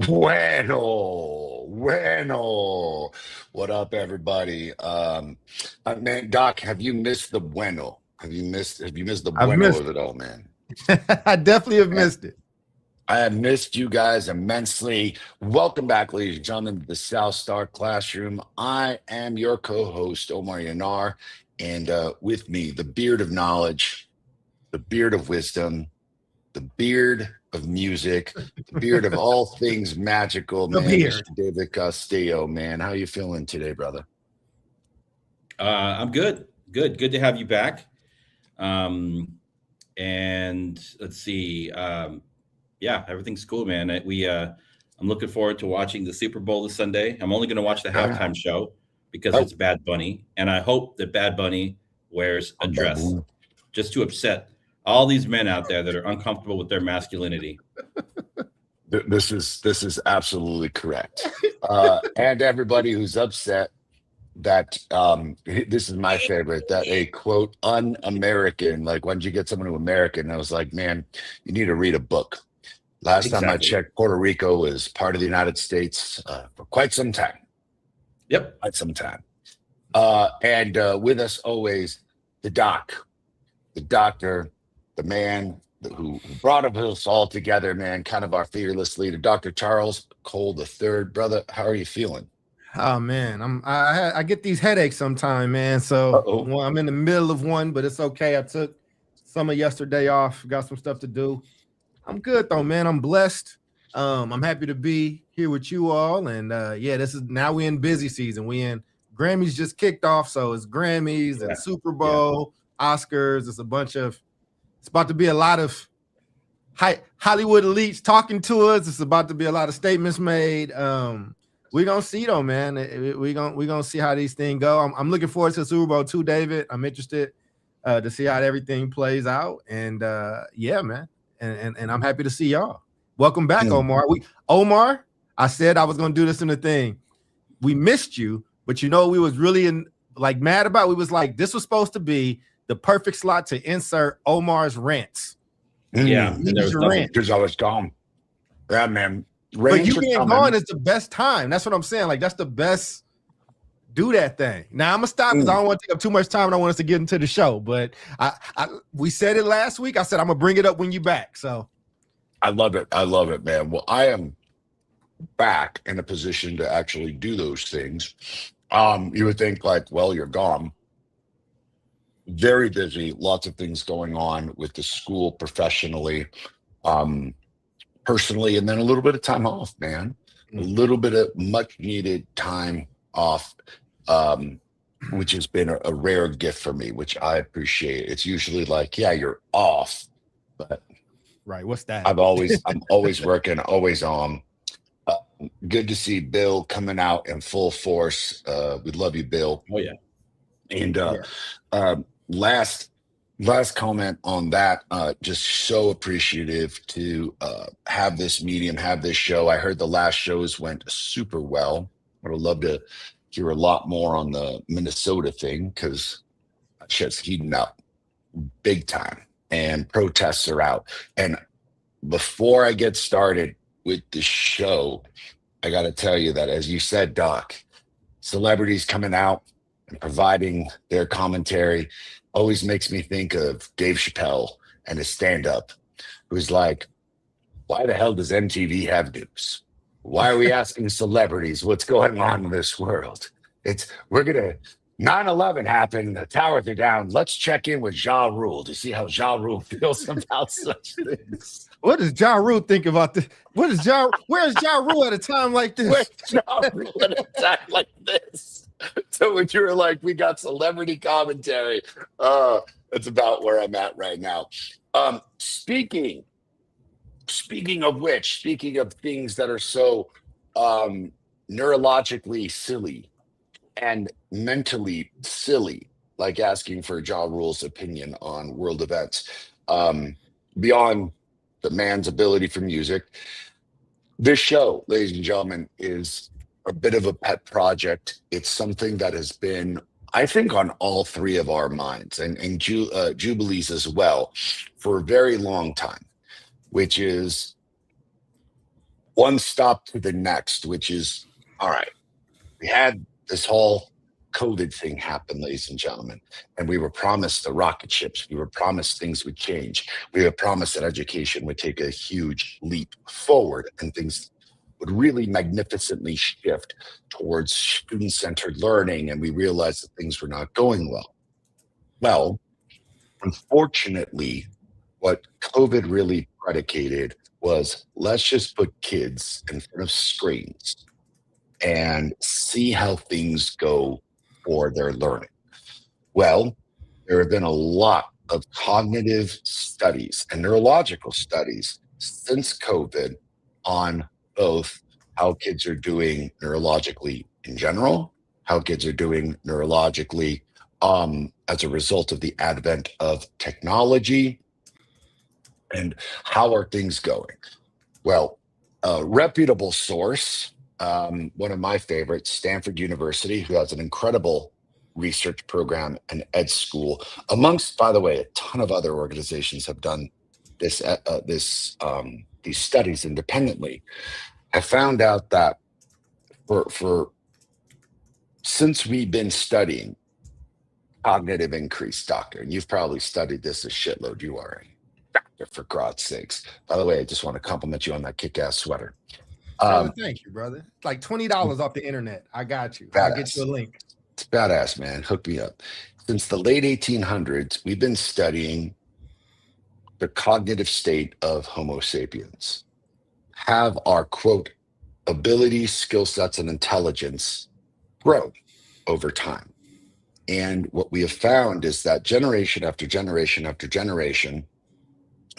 Bueno. What up, everybody? Man, Doc, have you missed the bueno? Have you missed the I've bueno missed of it all, man? it. I definitely have Man, missed it. I have missed you guys immensely. Welcome back, ladies and gentlemen, to the South Star Classroom. I am your co-host, Omar Yanar, and with me, the beard of knowledge, the beard of wisdom, the beard of music, the beard of all things magical, The man. beard. Mr. David Castillo, man. How you feeling today, brother? I'm good. Good to have you back. Um, and let's see. Yeah, everything's cool, man. I'm looking forward to watching the Super Bowl this Sunday. I'm only going to watch the Yeah. halftime show because Oh, it's Bad Bunny, and I hope that Bad Bunny wears a I'm dress baboon. just to upset all these men out there that are uncomfortable with their masculinity. This is absolutely correct. And everybody who's upset that this is my favorite, that a quote un-American, like when did you get someone who American? I was like, man, you need to read a book. Last time I Exactly. checked, Puerto Rico was part of the United States for quite some time. Yep. Quite some time. And with us always, the doc, the doctor, the man who brought us all together, man, kind of our fearless leader, Dr. Charles Cole the third. Brother, how are you feeling? Oh man, I get these headaches sometime, man. So Uh-oh. well, I'm in the middle of one, but it's okay. I took some of yesterday off, got some stuff to do. I'm good though, man. I'm blessed. I'm happy to be here with you all. And yeah, this is now we're in busy season. We in Grammys just kicked off, so it's Grammys Yeah. and Super Yeah. Bowl, Oscars. It's about to be a lot of Hollywood elites talking to us. It's about to be a lot of statements made. We're gonna see though, man. We're gonna see how these things go. I'm looking forward to Super Bowl too, David. I'm interested to see how everything plays out. And yeah, man. And I'm happy to see y'all. Welcome back, Mm. Omar. I said I was gonna do this in the thing. We missed you, but you know we was really mad about. We was like, this was supposed to be the perfect slot to insert Omar's rants. Yeah. Mm. And there He's was your nothing. rant. Because I was gone. Yeah, man. But Rains you are being coming. gone is the best time. That's what I'm saying. Like, that's the best. Do that thing. Now I'm gonna stop because I don't want to take up too much time and I want us to get into the show. But we said it last week. I said I'm gonna bring it up when you back. So I love it. I love it, man. Well, I am back in a position to actually do those things. You would think like, well, you're gone. Very busy, lots of things going on with the school professionally, um, personally, and then a little bit of time off, man. A little bit of much needed time off, um, which has been a rare gift for me, which I appreciate. It's usually like, yeah, you're off, but right, what's that? I'm always working, always on. Uh, Good to see Bill coming out in full force. We love you, Bill. Oh yeah. And Yeah. last comment on that. Just so appreciative to have this medium, have this show. I heard the last shows went super well. I would love to hear a lot more on the Minnesota thing because shit's heating up big time and protests are out. And before I get started with the show, I got to tell you that, as you said, Doc, celebrities coming out and providing their commentary always makes me think of Dave Chappelle and his stand up, who's like, why the hell does MTV have news? Why are we asking celebrities what's going on in this world? We're going to, 9/11 happened, the towers are down. Let's check in with Ja Rule to see how Ja Rule feels about such things. What does Ja Rule think about this? Where's Ja Rule at a time like this? Where's Ja Rule at a time like this? So when you were like, we got celebrity commentary, that's about where I'm at right now. Speaking of which, speaking of things that are so neurologically silly and mentally silly, like asking for Ja Rule's opinion on world events, beyond the man's ability for music, this show, ladies and gentlemen, is a bit of a pet project. It's something that has been, I think, on all three of our minds and Jubilee's as well for a very long time, which is one stop to the next, which is, all right, we had this whole COVID thing happen, ladies and gentlemen, and we were promised the rocket ships. We were promised things would change. We were promised that education would take a huge leap forward and things would really magnificently shift towards student-centered learning, and we realized that things were not going well. Well, unfortunately, what COVID really predicated was, let's just put kids in front of screens and see how things go for their learning. Well, there have been a lot of cognitive studies and neurological studies since COVID on both how kids are doing neurologically in general, how kids are doing neurologically as a result of the advent of technology, and how are things going? Well, a reputable source, one of my favorites, Stanford University, who has an incredible research program and ed school, amongst, by the way, a ton of other organizations have done this, these studies independently. I found out that since we've been studying cognitive increase, doctor, and you've probably studied this a shitload, you are a doctor, for God's sakes. By the way, I just want to compliment you on that kick-ass sweater. Thank you, brother. It's like $20 off the internet. I got you. I'll get you a link. It's badass, man. Hook me up. Since the late 1800s, we've been studying the cognitive state of Homo sapiens. Have our, quote, abilities, skill sets, and intelligence grow over time. And what we have found is that generation after generation after generation,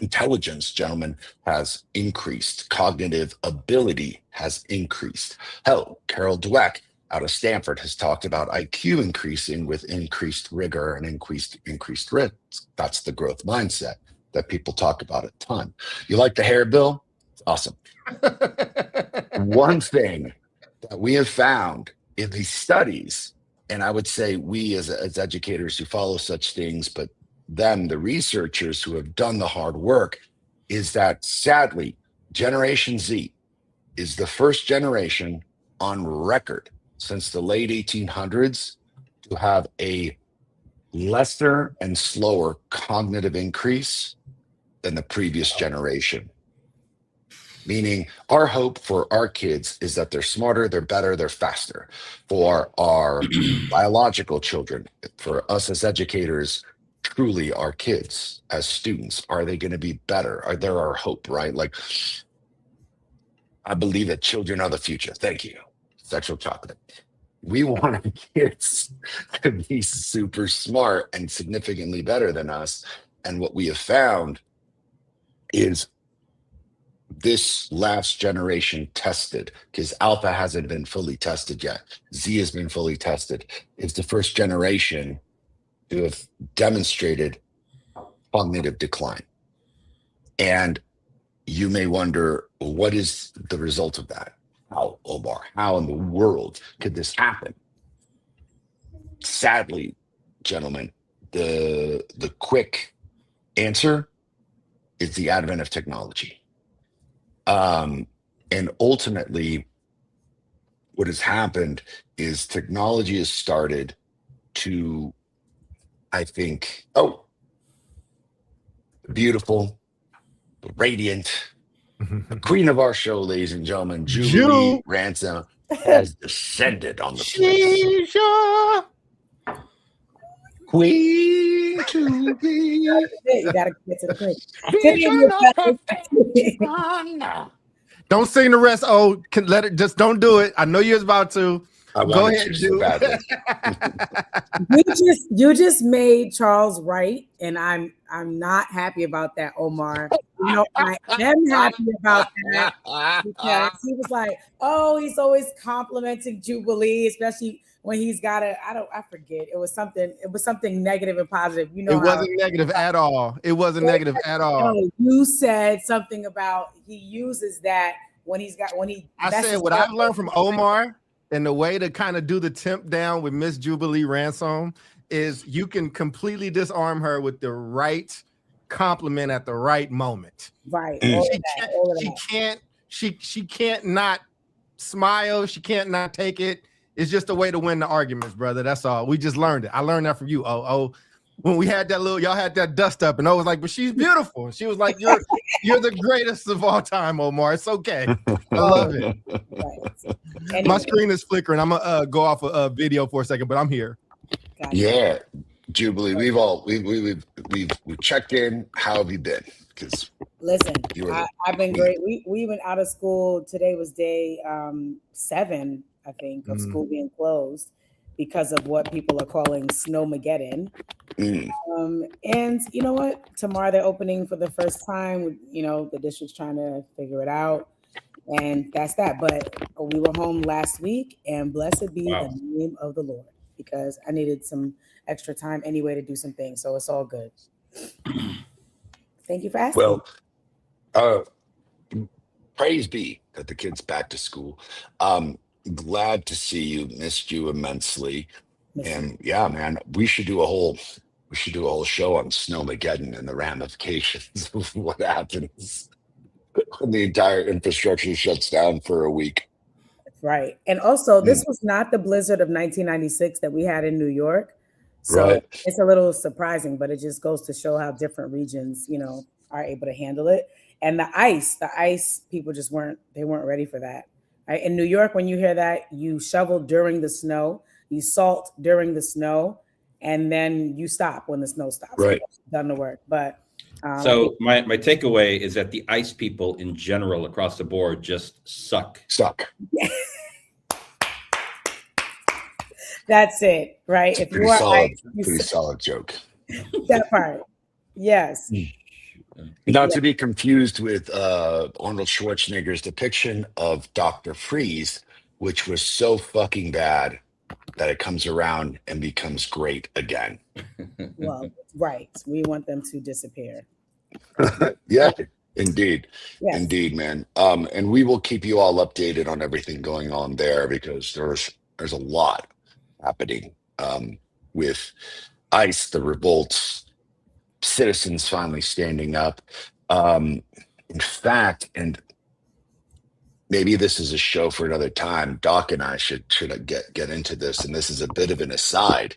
intelligence, gentlemen, has increased. Cognitive ability has increased. Hell, Carol Dweck out of Stanford has talked about IQ increasing with increased rigor and increased risk. That's the growth mindset that people talk about a ton. You like the hair, Bill? It's awesome. One thing that we have found in these studies, and I would say we as educators who follow such things, but them, the researchers who have done the hard work, is that sadly, Generation Z is the first generation on record since the late 1800s to have a lesser and slower cognitive increase than the previous generation. Meaning our hope for our kids is that they're smarter, they're better, they're faster. For our biological children, for us as educators, truly our kids as students, are they going to be better? Are there our hope, right? Like, I believe that children are the future. Thank you. Sexual chocolate. We want our kids to be super smart and significantly better than us. And what we have found is this last generation tested, because Alpha hasn't been fully tested yet. Z has been fully tested. It's the first generation to have demonstrated cognitive decline. And you may wonder, what is the result of that? How, Omar? How in the world could this happen? Sadly, gentlemen, the quick answer is the advent of technology. And ultimately, what has happened is technology has started to, I think, beautiful, radiant, the queen of our show, ladies and gentlemen, Jubilee Ransom, has descended on the place. Queen to be. You gotta get to the point. Don't sing the rest. Oh, let it. Just don't do it. I know you're about to. Go ahead, so badly. You just made Charles right, and I'm not happy about that, Omar. You know, I am happy about that because he was like, "Oh, he's always complimenting Jubilee, especially when he's got I forget. It was something negative and positive. You know, it wasn't negative at all. It wasn't negative at all. You said something about he uses that when he. I said what I've learned from Omar. And the way to kind of do the temp down with Miss Jubilee Ransom is you can completely disarm her with the right compliment at the right moment. Right. She can't she can't not smile. She can't not take it. It's just a way to win the arguments, brother. That's all. We just learned it. I learned that from you. When we had that y'all had that dust up, and I was like, but she's beautiful. And she was like, you're the greatest of all time, Omar. It's okay. I love it. Right. Anyway. My screen is flickering. I'm gonna go off a video for a second, but I'm here. Gotcha. Yeah, Jubilee. We've checked in. How have you been? Because listen, I've been great. We went out of school. Today was day 7, I think, of school being closed because of what people are calling Snowmageddon. And you know what? Tomorrow they're opening for the first time. You know, the district's trying to figure it out. And that's that. But we were home last week, and blessed be the name of the Lord, because I needed some extra time anyway to do some things. So it's all good. Thank you for asking. Well, praise be that the kid's back to school. Glad to see you. Missed you immensely. And yeah, man, we should do a whole show on Snowmageddon and the ramifications of what happens when the entire infrastructure shuts down for a week. Right. And also, this was not the blizzard of 1996 that we had in New York. So it's a little surprising, but it just goes to show how different regions, you know, are able to handle it. And the ice, people just weren't ready for that. Right? In New York, when you hear that, you shovel during the snow, you salt during the snow, and then you stop when the snow stops. Right. Done the work. But so my takeaway is that the ice people in general across the board just suck. That's it, right? If pretty you are solid, ice, pretty solid joke. That part, yes. Not to be confused with Arnold Schwarzenegger's depiction of Dr. Freeze, which was so fucking bad that it comes around and becomes great again. Well, right. We want them to disappear. Yeah, indeed. Yes. Indeed, man. And we will keep you all updated on everything going on there, because there's a lot happening with ICE, the revolts, citizens finally standing up. In fact, and maybe this is a show for another time, Doc and I should get into this, and this is a bit of an aside,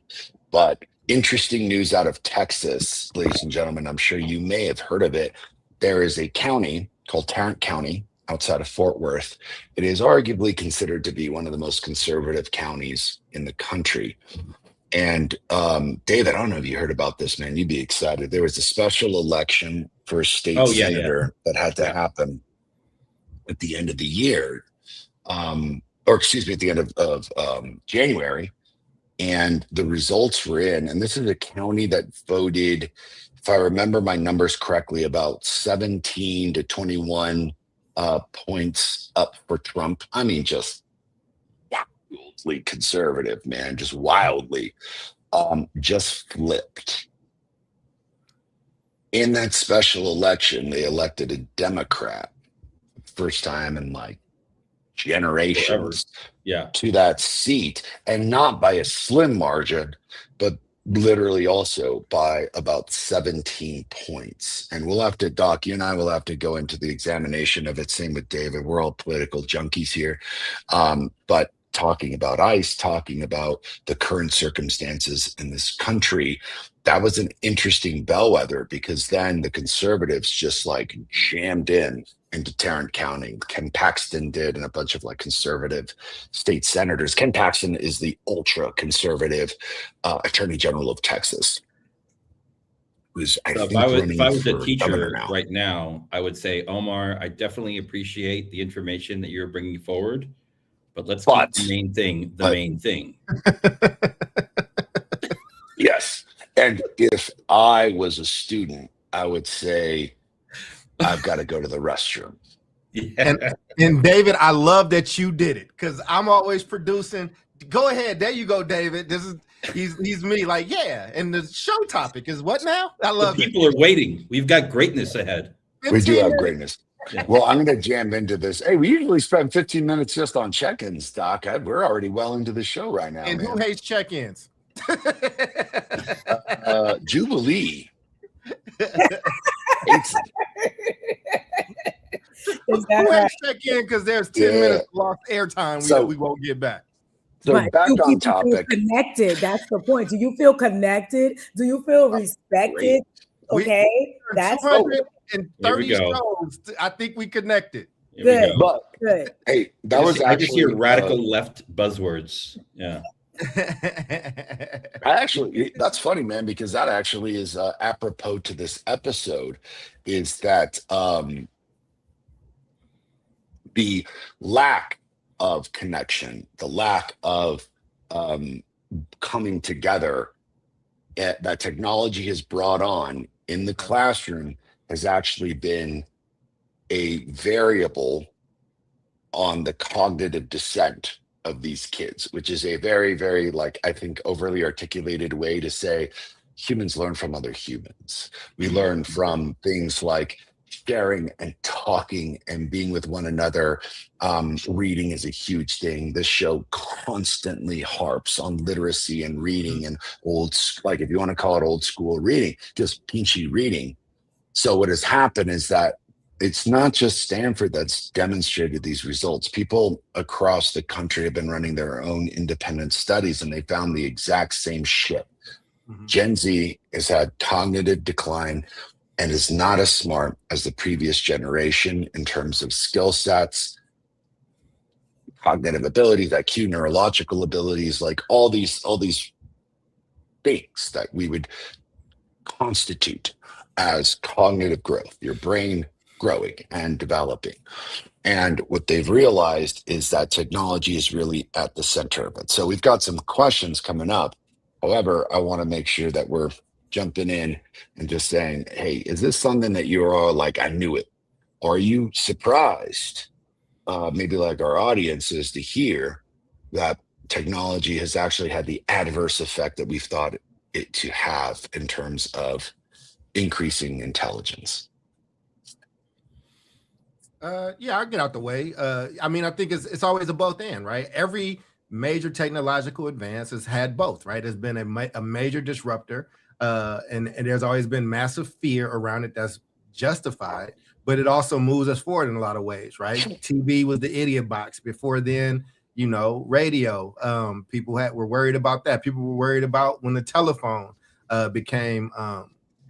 but interesting news out of Texas, ladies and gentlemen. I'm sure you may have heard of it. There is a county called Tarrant County outside of Fort Worth. It is arguably considered to be one of the most conservative counties in the country. And David, I don't know if you heard about this, man. You'd be excited. There was a special election for a state senator that had to happen at the end of the year, or excuse me, at the end of January. And the results were in, and this is a county that voted, if I remember my numbers correctly, about 17 to 21 points up for Trump. I mean, just wildly conservative, man, just wildly, just flipped. In that special election, they elected a Democrat, first time in like generations, to that seat, and not by a slim margin, but literally also by about 17 points. And we'll have to, Doc, you and I will have to go into the examination of it. Same with David. We're all political junkies here. But talking about ICE, talking about the current circumstances in this country, that was an interesting bellwether, because then the conservatives just like jammed into Tarrant County. Ken Paxton did, and a bunch of like conservative state senators. Ken Paxton is the ultra conservative attorney general of Texas. If I was a teacher right now, I would say, Omar, I definitely appreciate the information that you're bringing forward, but let's keep the main thing the main thing. Yes. And if I was a student, I would say, I've got to go to the restroom. Yeah. And David, I love that you did it, because I'm always producing. Go ahead. There you go, David. This is he's me. Like, yeah. And the show topic is what now? I love it. People are waiting. We've got greatness ahead. We do have greatness. Yeah. Well, I'm going to jam into this. Hey, we usually spend 15 minutes just on check-ins, Doc. We're already well into the show right now. And who hates check-ins? Jubilee. Is Go that ahead right? and check in because there's 10 Yeah. minutes of lost airtime So- we won't get back. So But back do on people feel topic. connected? That's the point. Do you feel connected? Do you feel respected? great. Okay, that's 230 Here we go. shows. I think we connected. Here we Good. go. But good. hey, that was I just hear actually radical left buzzwords. Yeah. that's funny, man, because that actually is apropos to this episode, is that the lack of connection, the lack of coming together that technology has brought on in the classroom has actually been a variable on the cognitive descent of these kids, which is a very, very, like, I think, overly articulated way to say humans learn from other humans. We learn from things like sharing and talking and being with one another. Reading is a huge thing. This show constantly harps on literacy and reading and like, if you want to call it old school reading, just pinchy reading. So what has happened is that it's not just Stanford that's demonstrated these results. People across the country have been running their own independent studies, and they found the exact same shit. Gen Z has had cognitive decline and is not as smart as the previous generation in terms of skill sets, cognitive abilities, IQ, neurological abilities, like all these things that we would constitute as cognitive growth, your brain growing and developing. And what they've realized is that technology is really at the center of it. So we've got some questions coming up. However, I want to make sure that we're jumping in and just saying, hey, is this something that you're all like, I knew it? Or are you surprised, maybe like our audience is, to hear that technology has actually had the adverse effect that we've thought it to have in terms of increasing intelligence? Yeah, I'll get out the way. I mean, I think it's always a both and, right? Every major technological advance has had both, right? It's been a major disruptor, and there's always been massive fear around it that's justified, but it also moves us forward in a lot of ways, right? TV was the idiot box. Before then, radio. People were worried about that. People were worried about when the telephone became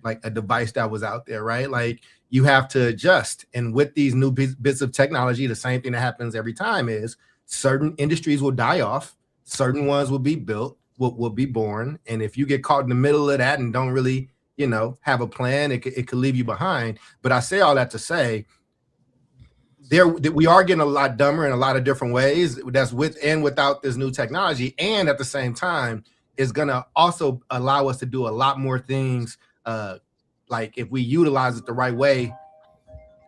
like a device that was out there, right? Like, you have to adjust. And with these new bits of technology, the same thing that happens every time is certain industries will die off, certain ones will be built, will be born. And if you get caught in the middle of that and don't really, have a plan, it could leave you behind. But I say all that to say, we are getting a lot dumber in a lot of different ways. That's with and without this new technology. And at the same time, is going to also allow us to do a lot more things. Like, if we utilize it the right way,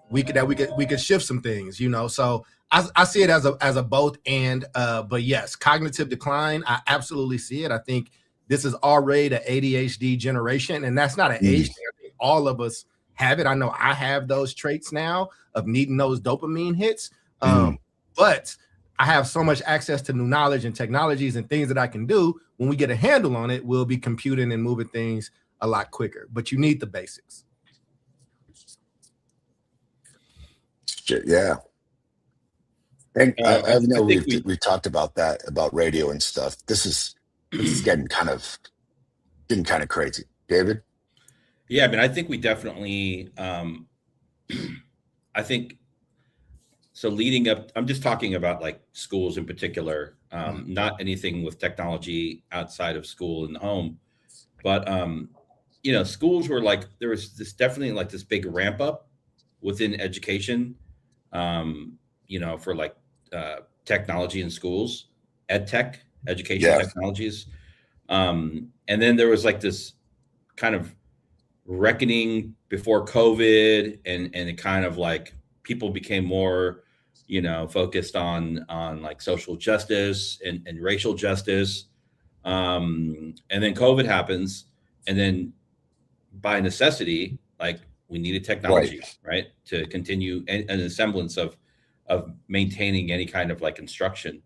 we could shift some things, So I see it as a both and. But yes, cognitive decline, I absolutely see it. I think this is already the ADHD generation, and that's not an age thing. I think all of us have it. I know I have those traits now of needing those dopamine hits. But I have so much access to new knowledge and technologies and things that I can do. When we get a handle on it, we'll be computing and moving things a lot quicker, but you need the basics. Yeah. And I know we've talked about that, about radio and stuff. This is getting kind of crazy. David? Yeah, I mean, I think we definitely, I think, so leading up, I'm just talking about like schools in particular, not anything with technology outside of school and home, but, schools were like, there was definitely like this big ramp up within education, for like technology in schools, ed tech, education technologies. And then there was like this kind of reckoning before COVID, and it kind of like people became more, focused on like social justice and racial justice. And then COVID happens, and then by necessity, like, we needed technology, right, to continue an semblance of maintaining any kind of like instruction.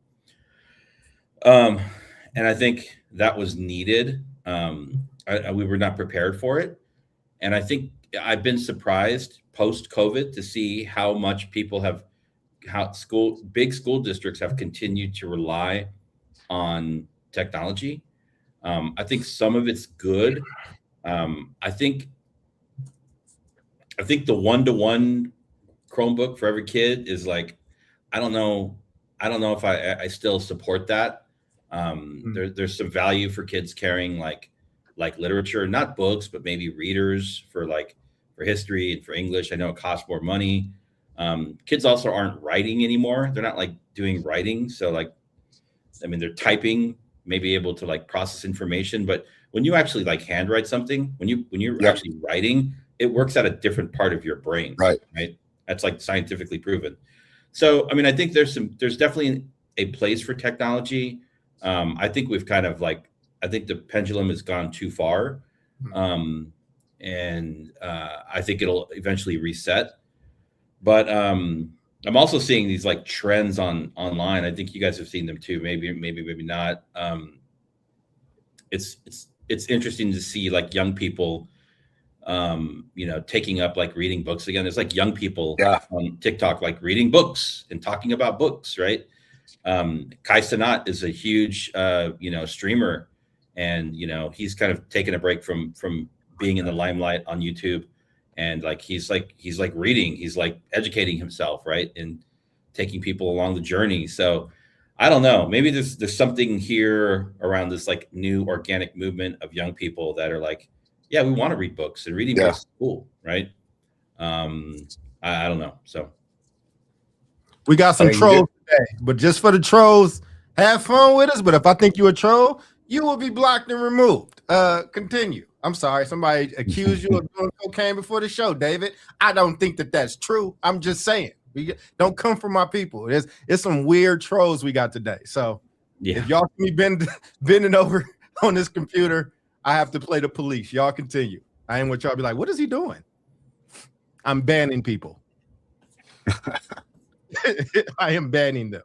And I think that was needed. We were not prepared for it. And I think I've been surprised post-COVID to see how much big school districts have continued to rely on technology. I think some of it's good. I think the one-to-one Chromebook for every kid is like, I don't know if I still support that. There's some value for kids carrying like literature, not books, but maybe readers for history and for English. I know it costs more money. Kids also aren't writing anymore. They're not like doing writing. So like, I mean, they're typing, maybe able to like process information, but when you actually like handwrite something, when you're actually writing, it works at a different part of your brain. Right. That's like scientifically proven. So, I mean, I think there's definitely a place for technology. I think we've kind of I think the pendulum has gone too far. And I think it'll eventually reset. But I'm also seeing these like trends online. I think you guys have seen them too. Maybe not. It's interesting to see like young people, taking up like reading books again. There's like young people on TikTok like reading books and talking about books, right? Kai Cenat is a huge streamer, and he's kind of taken a break from being in the limelight on YouTube, and he's reading, he's like educating himself, right, and taking people along the journey. So I don't know, maybe there's something here around this like new organic movement of young people that are like, yeah, we want to read books, and reading books is cool, right? I don't know. So we got some trolls today, but just for the trolls, have fun with us. But if I think you're a troll, you will be blocked and removed. Continue. I'm sorry, somebody accused you of doing cocaine before the show, David. I don't think that that's true. I'm just saying, don't come for my people. It's some weird trolls we got today. So if y'all see me bending over on this computer, I have to play the police. Y'all continue. I ain't want y'all to be like, what is he doing? I'm banning people. I am banning them.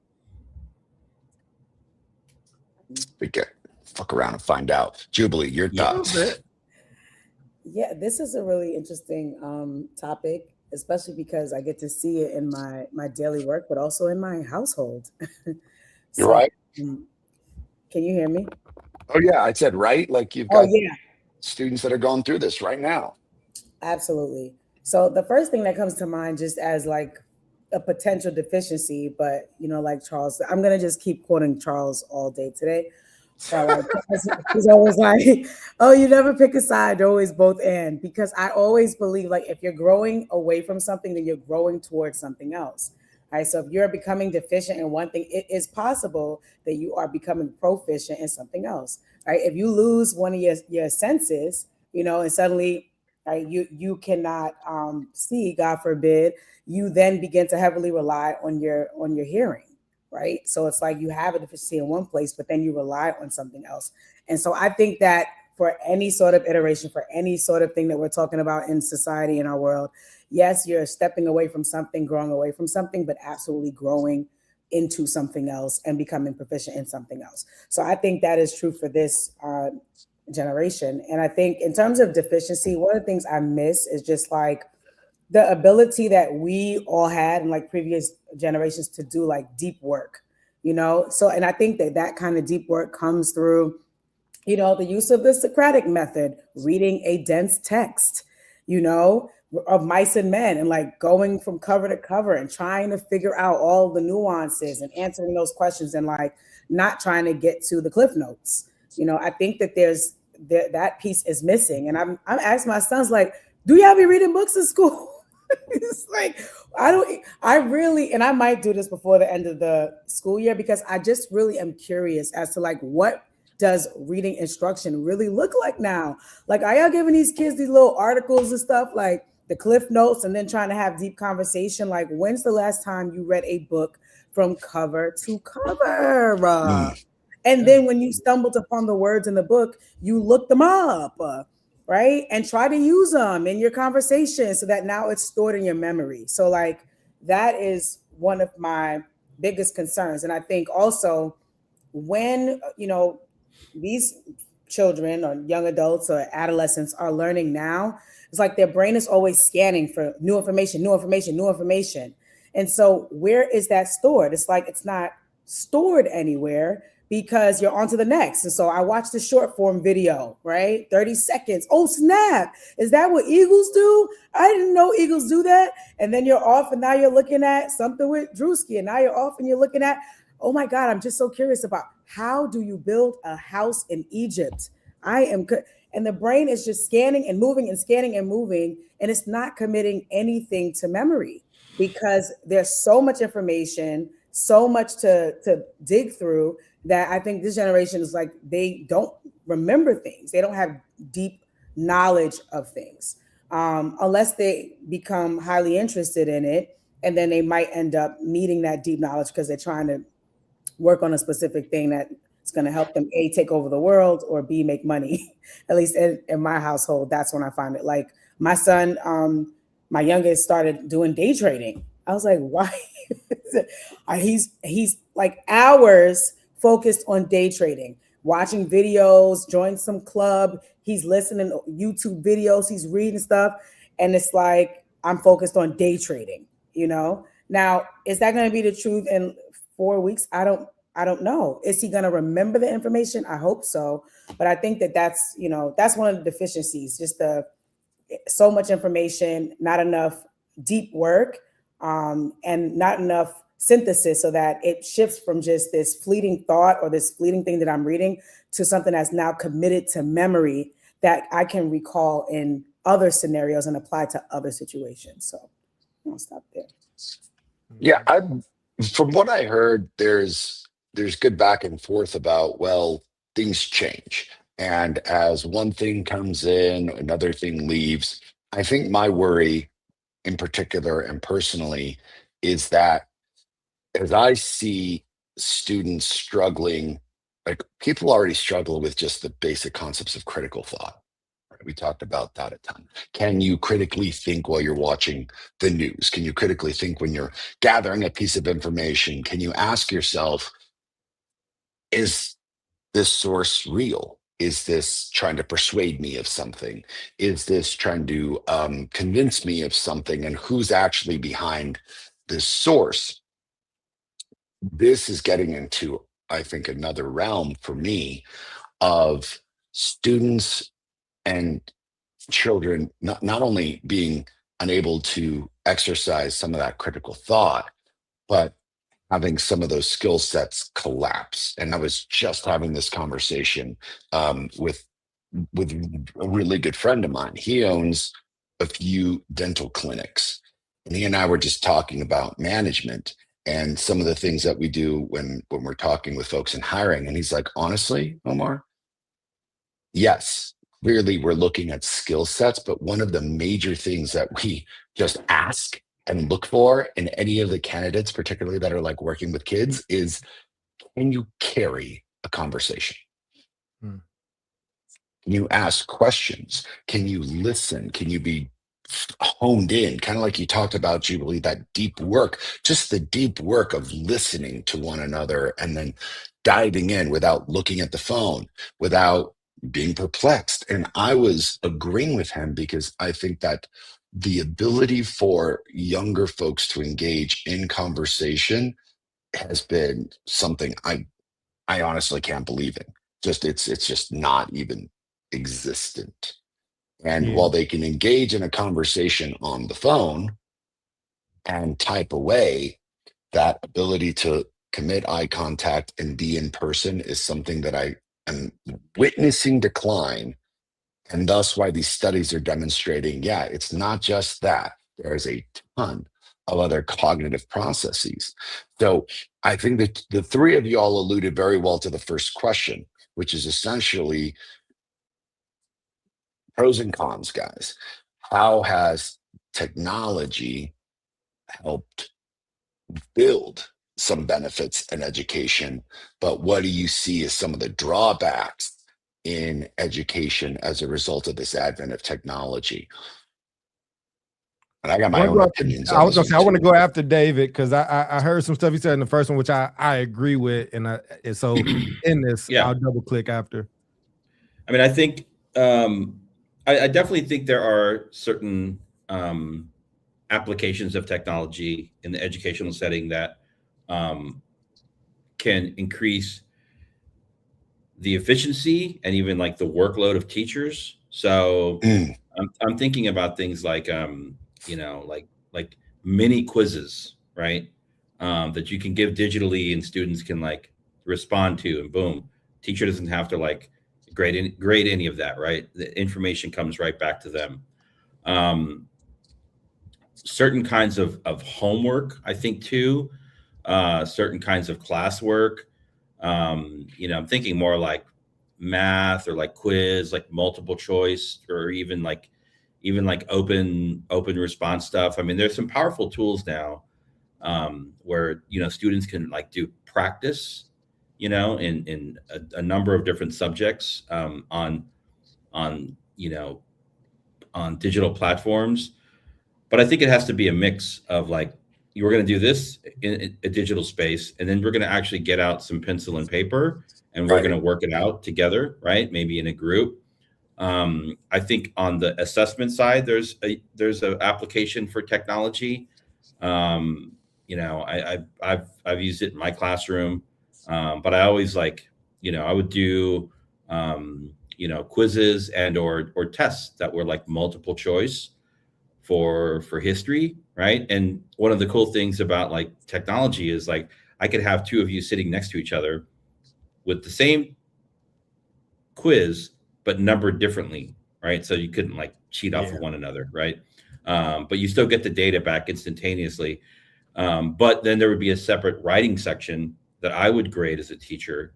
Okay. Fuck around and find out. Jubilee, your thoughts? Yeah, this is a really interesting topic, especially because I get to see it in my daily work, but also in my household. You're right. Can you hear me? Oh yeah, I said right. Like you've got students that are going through this right now. Absolutely. So the first thing that comes to mind, just as like a potential deficiency, but like Charles, I'm gonna just keep quoting Charles all day today. So he's always like, "Oh, you never pick a side; they're always both and." Because I always believe, like, if you're growing away from something, then you're growing towards something else. Right. So if you're becoming deficient in one thing, it is possible that you are becoming proficient in something else. Right. If you lose one of your senses, and suddenly you cannot see, God forbid, you then begin to heavily rely on your hearing. Right. So it's like you have a deficiency in one place, but then you rely on something else. And so I think that for any sort of iteration, for any sort of thing that we're talking about in society, in our world, yes, you're stepping away from something, growing away from something, but absolutely growing into something else and becoming proficient in something else. So I think that is true for this generation. And I think in terms of deficiency, one of the things I miss is just like the ability that we all had in like previous generations to do like deep work, So, and I think that kind of deep work comes through, the use of the Socratic method, reading a dense text, of Mice and Men, and like going from cover to cover and trying to figure out all the nuances and answering those questions and like not trying to get to the cliff notes. I think that that piece is missing. And I'm asking my sons, like, do y'all be reading books in school? It's like, I really, and I might do this before the end of the school year, because I just really am curious as to like, what does reading instruction really look like now? Like, are y'all giving these kids these little articles and stuff, like the cliff notes, and then trying to have deep conversation? Like, when's the last time you read a book from cover to cover? And then when you stumbled upon the words in the book, you look them up. Right. And try to use them in your conversation so that now it's stored in your memory. So like that is one of my biggest concerns. And I think also when, these children or young adults or adolescents are learning now, it's like their brain is always scanning for new information, new information, new information. And so where is that stored? It's like it's not stored anywhere because you're on to the next. And so I watched the short form video, right? 30 seconds. Oh, snap. Is that what eagles do? I didn't know eagles do that. And then you're off and now you're looking at something with Drewski. And now you're off and you're looking at, oh my God, I'm just so curious about how do you build a house in Egypt? And the brain is just scanning and moving and scanning and moving. And it's not committing anything to memory because there's so much information, so much to dig through that I think this generation is like, they don't remember things. They don't have deep knowledge of things unless they become highly interested in it. And then they might end up needing that deep knowledge because they're trying to work on a specific thing that is going to help them A, take over the world, or B, make money. At least in my household, that's when I find it. Like my son, my youngest, started doing day trading. I was like, why? He's like hours focused on day trading, watching videos, joined some club. He's listening to YouTube videos. He's reading stuff. And it's like, I'm focused on day trading, you know? Now, is that going to be the truth in 4 weeks? I don't know. Is he going to remember the information? I hope so. But I think that's one of the deficiencies, just so much information, not enough deep work, and not enough synthesis so that it shifts from just this fleeting thought or this fleeting thing that I'm reading to something that's now committed to memory that I can recall in other scenarios and apply to other situations. So I'll stop there. Yeah, from what I heard, there's good back and forth about, well, things change. And as one thing comes in, another thing leaves. I think my worry in particular and personally is that as I see students struggling, like people already struggle with just the basic concepts of critical thought. Right? We talked about that a ton. Can you critically think while you're watching the news? Can you critically think when you're gathering a piece of information? Can you ask yourself, is this source real? Is this trying to persuade me of something? Is this trying to convince me of something? And who's actually behind this source? This is getting into, I think, another realm for me of students and children not only being unable to exercise some of that critical thought, but having some of those skill sets collapse. And I was just having this conversation with a really good friend of mine. He owns a few dental clinics, and he and I were just talking about management and some of the things that we do when we're talking with folks in hiring. And he's like, honestly, Omar, yes, clearly we're looking at skill sets, but one of the major things that we just ask and look for in any of the candidates, particularly that are like working with kids, is, can you carry a conversation? Can you ask questions? Can you listen? Can you be honed in, kind of like you talked about, Jubilee, that deep work, just the deep work of listening to one another and then diving in without looking at the phone, without being perplexed. And I was agreeing with him because I think that the ability for younger folks to engage in conversation has been something I honestly can't believe in. It's just not even existent. And while they can engage in a conversation on the phone and type away, that ability to commit eye contact and be in person is something that I am witnessing decline. And thus why these studies are demonstrating, yeah, it's not just that. There's a ton of other cognitive processes. So I think that the three of you all alluded very well to the first question, which is essentially pros and cons, guys. How has technology helped build some benefits in education? But what do you see as some of the drawbacks in education as a result of this advent of technology? And I got my own opinions. I was going to say, I want to go after David because I heard some stuff he said in the first one, which I agree with. And so in this, I'll double click after. I mean, I think I definitely think there are certain applications of technology in the educational setting that can increase the efficiency and even like the workload of teachers. So I'm thinking about things like like mini quizzes, right? That you can give digitally and students can like respond to, and boom, teacher doesn't have to like grade any of that, right? The information comes right back to them. Certain kinds of homework, I think too, certain kinds of classwork. I'm thinking more like math or like quiz, like multiple choice, or even like open response stuff. I mean, there's some powerful tools now where students can like do practice, in a number of different subjects on digital platforms. But I think it has to be a mix of like, we're going to do this in a digital space, and then we're going to actually get out some pencil and paper, and we're going to work it out together, right? Maybe in a group. I think on the assessment side, there's an application for technology. I've used it in my classroom, but I always like, I would do quizzes and or tests that were like multiple choice for history, right? And one of the cool things about like technology is like I could have two of you sitting next to each other with the same quiz but numbered differently, right? So you couldn't like cheat off of one another, right? But you still get the data back instantaneously. But then there would be a separate writing section that I would grade as a teacher,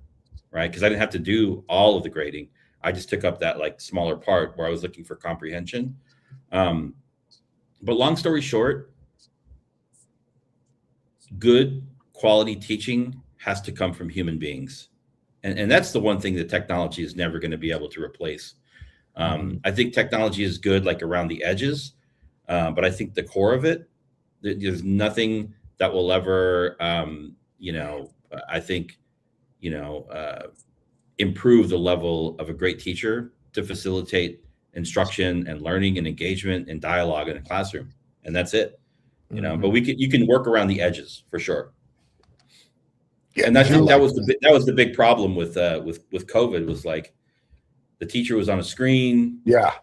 right? Because I didn't have to do all of the grading. I just took up that like smaller part where I was looking for comprehension. But long story short, good quality teaching has to come from human beings. And that's the one thing that technology is never going to be able to replace. I think technology is good like around the edges, but I think the core of it, there's nothing that will ever, I think, improve the level of a great teacher to facilitate instruction and learning and engagement and dialogue in a classroom. And that's it, but you can work around the edges for sure. Yeah, and I think that was the big problem with COVID was like the teacher was on a screen. Yeah.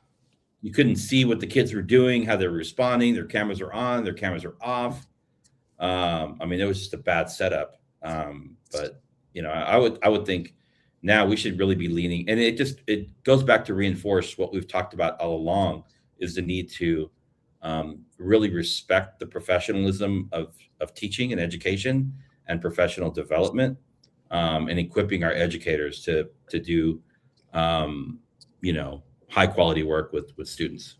You couldn't see what the kids were doing, how they were responding. Their cameras are on, their cameras are off. I mean, it was just a bad setup. But I would think now we should really be leaning, and it goes back to reinforce what we've talked about all along, is the need to really respect the professionalism of teaching and education and professional development, and equipping our educators to do high quality work with students.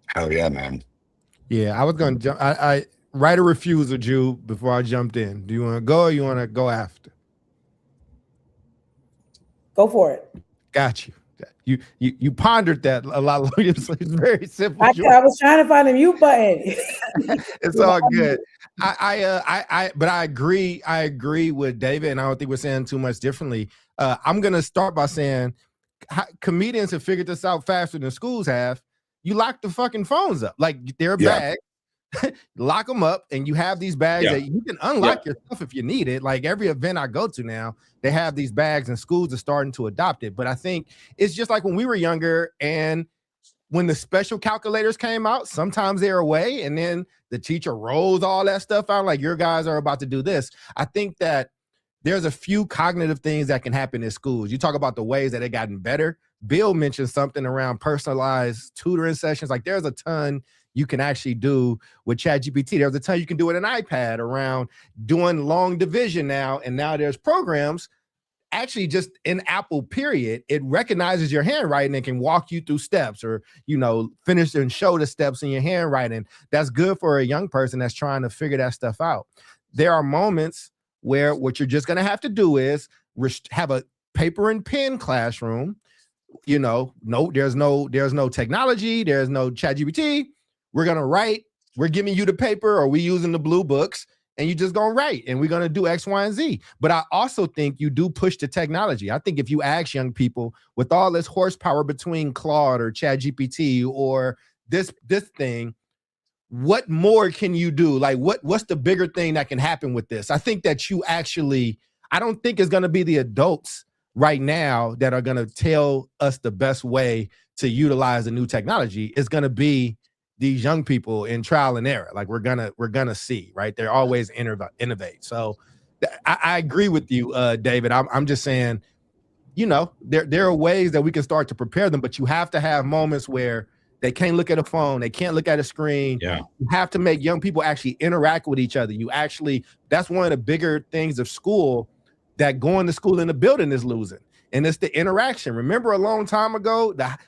Hell yeah, man. Yeah, I was gonna jump. I write a refusal, Jew, before I jumped in. Do you want to go or you want to go after? Go for it. Got you. You pondered that a lot. It's very simple. I was trying to find a mute button. It's all good. But I agree with David, and I don't think we're saying too much differently. I'm gonna start by saying comedians have figured this out faster than schools have. You lock the fucking phones up, like they're a bag. Lock them up, and you have these bags that you can unlock your stuff if you need it. Like every event I go to now, they have these bags, and schools are starting to adopt it. But I think it's just like when we were younger, and when the special calculators came out, sometimes they're away, and then the teacher rolls all that stuff out, like your guys are about to do this. I think that there's a few cognitive things that can happen in schools. You talk about the ways that it gotten better. Bill mentioned something around personalized tutoring sessions. Like there's a ton you can actually do with ChatGPT. There's a ton you can do with an iPad around doing long division now. And now there's programs actually just in Apple period. It recognizes your handwriting and can walk you through steps or, finish and show the steps in your handwriting. That's good for a young person that's trying to figure that stuff out. There are moments where what you're just going to have to do is have a paper and pen classroom. There's no technology. There's no ChatGPT. We're going to write. We're giving you the paper, or we using the blue books, and you just gonna write, and we're gonna do X, Y, and Z. But I also think you do push the technology. I think if you ask young people with all this horsepower between Claude or ChatGPT or this thing, what more can you do? Like, what's the bigger thing that can happen with this? I think that you actually, I don't think it's gonna be the adults right now that are gonna tell us the best way to utilize the new technology. It's gonna be these young people in trial and error. Like we're gonna see, right? They're always innovate. So I agree with you, David. I'm just saying, you know, there are ways that we can start to prepare them, but you have to have moments where they can't look at a phone, they can't look at a screen. Yeah. You have to make young people actually interact with each other. That's one of the bigger things of school that going to school in the building is losing. And it's the interaction. Remember a long time ago, the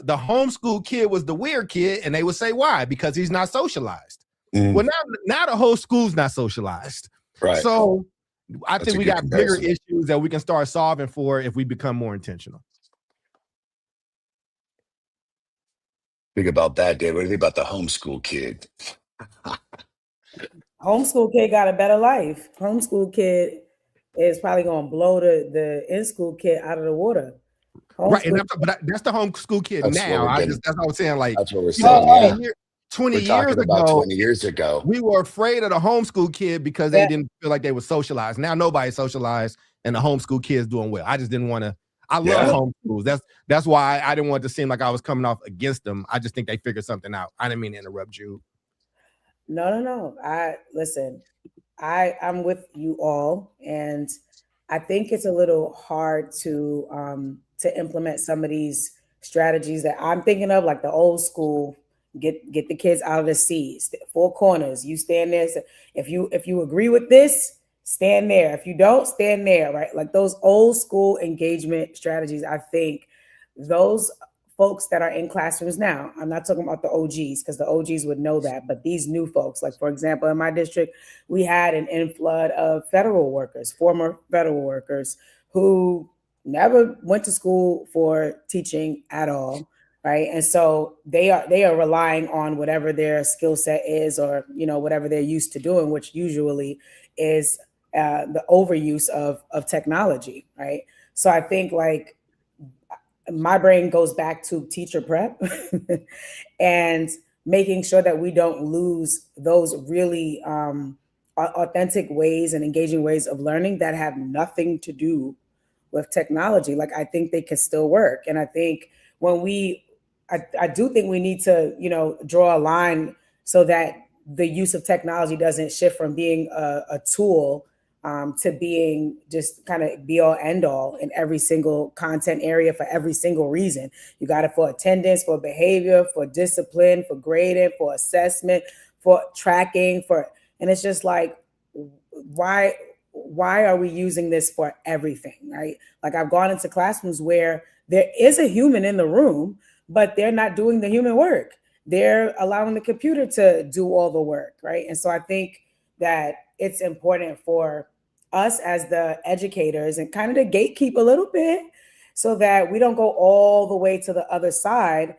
homeschool kid was the weird kid, and they would say, why? Because he's not socialized. Well, now the whole school's not socialized. Right. So I think we got bigger issues that we can start solving for if we become more intentional. Think about that, Dave. What do you think about the homeschool kid? Homeschool kid got a better life. Homeschool kid is probably going to blow the in-school kid out of the water. Right, and that's the homeschool kid now. That's what I was saying. Like, that's what we're saying. Yeah. 20 years ago, we were afraid of the homeschool kid because they didn't feel like they were socialized. Now nobody's socialized, and the homeschool kid is doing well. I just didn't want to. I love homeschools. That's why I didn't want it to seem like I was coming off against them. I just think they figured something out. I didn't mean to interrupt you. No. I'm with you all, and I think it's a little hard to implement some of these strategies that I'm thinking of, like the old school. Get the kids out of the seats, 4 corners. You stand there. So if you agree with this, stand there. If you don't, stand there. Right, like those old school engagement strategies. I think those folks that are in classrooms now, I'm not talking about the OGs because the OGs would know that, but these new folks, like for example, in my district, we had an inflood of federal workers, former federal workers who never went to school for teaching at all. Right. And so they are relying on whatever their skill set is, or, you know, whatever they're used to doing, which usually is the overuse of technology. Right. So I think like my brain goes back to teacher prep and making sure that we don't lose those really authentic ways and engaging ways of learning that have nothing to do with technology. Like I think they can still work. And I think I do think we need to, you know, draw a line so that the use of technology doesn't shift from being a tool to being just kind of be all end all in every single content area for every single reason. You got it for attendance, for behavior, for discipline, for grading, for assessment, for tracking, and it's just like, why are we using this for everything, right? Like I've gone into classrooms where there is a human in the room, but they're not doing the human work. They're allowing the computer to do all the work, right? And so I think that it's important for us as the educators and kind of to gatekeep a little bit so that we don't go all the way to the other side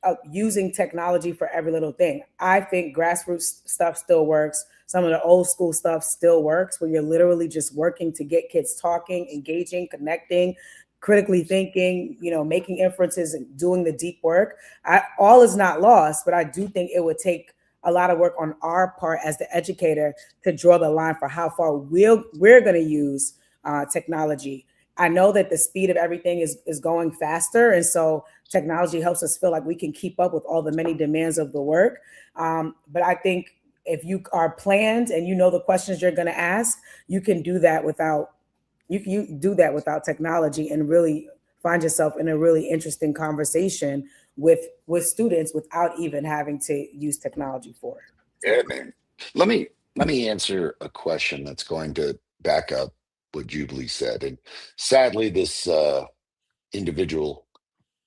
of using technology for every little thing. I think grassroots stuff still works. Some of the old school stuff still works, where you're literally just working to get kids talking, engaging, connecting, critically thinking, you know, making inferences and doing the deep work. All is not lost, but I do think it would take a lot of work on our part as the educator to draw the line for how far we're going to use technology. I know that the speed of everything is going faster. And so technology helps us feel like we can keep up with all the many demands of the work. But I think if you are planned and you know the questions you're going to ask, you can do that without technology and really find yourself in a really interesting conversation with students without even having to use technology for it. Yeah, man. Let me answer a question that's going to back up what Jubilee said. And sadly, this individual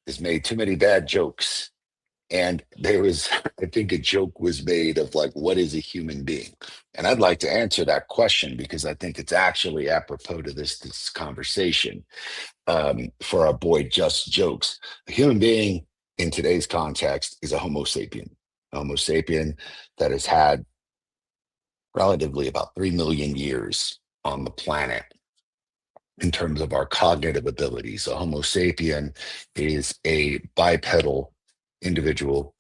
has made too many bad jokes. And there was, I think a joke was made of like, what is a human being? And I'd like to answer that question because I think it's actually apropos to this conversation for our boy Just Jokes. A human being in today's context is a Homo sapien that has had relatively about 3 million years on the planet in terms of our cognitive abilities. So Homo sapien is a bipedal individual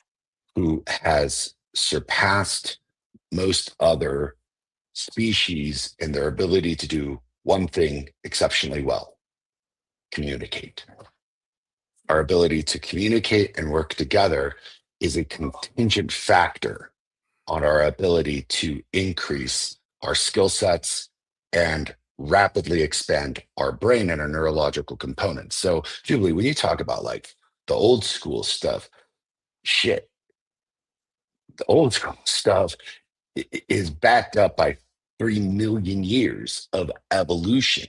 who has surpassed most other species in their ability to do one thing exceptionally well: communicate. Our ability to communicate and work together is a contingent factor on our ability to increase our skill sets and rapidly expand our brain and our neurological components. So, Jubilee, when you talk about like the old school stuff, shit, the old school stuff is backed up by 3 million years of evolution.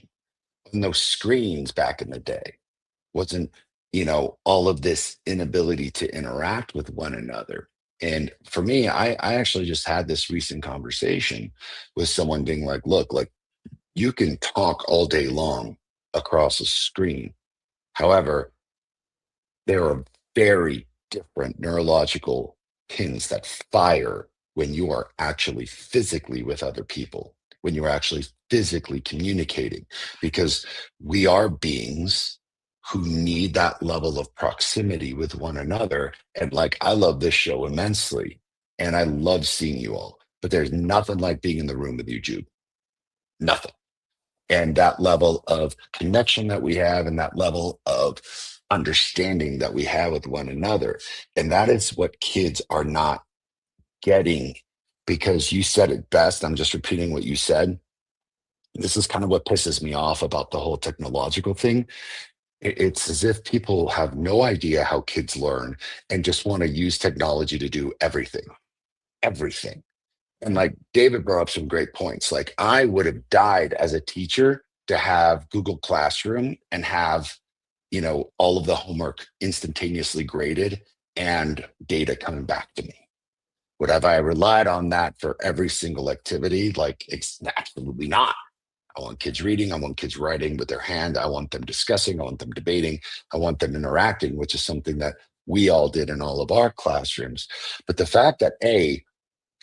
No screens back in the day. Wasn't, all of this inability to interact with one another. And for me, I actually just had this recent conversation with someone being like, look, like you can talk all day long across a screen. However, there are very different neurological pins that fire when you are actually physically with other people, when you're actually physically communicating, because we are beings who need that level of proximity with one another. And like, I love this show immensely and I love seeing you all, but there's nothing like being in the room with you, Jude. Nothing. And that level of connection that we have and that level of understanding that we have with one another. And that is what kids are not getting, because you said it best. I'm just repeating what you said. This is kind of what pisses me off about the whole technological thing. It's as if people have no idea how kids learn and just want to use technology to do everything. And like David brought up some great points. Like I would have died as a teacher to have Google Classroom and have, all of the homework instantaneously graded and data coming back to me. Would have I relied on that for every single activity? Like, it's absolutely not. I want kids reading. I want kids writing with their hand. I want them discussing. I want them debating. I want them interacting, which is something that we all did in all of our classrooms. But the fact that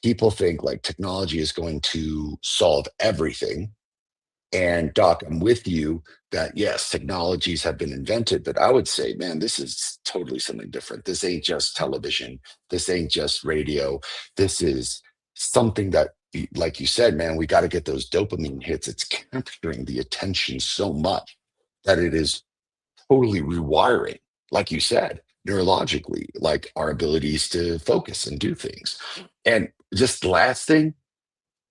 people think like technology is going to solve everything. And Doc, I'm with you that yes, technologies have been invented, but I would say, man, this is totally something different. This ain't just television. This ain't just radio. This is something that, like you said, man, we got to get those dopamine hits. It's capturing the attention so much that it is totally rewiring, like you said, neurologically, like our abilities to focus and do things. And just the last thing,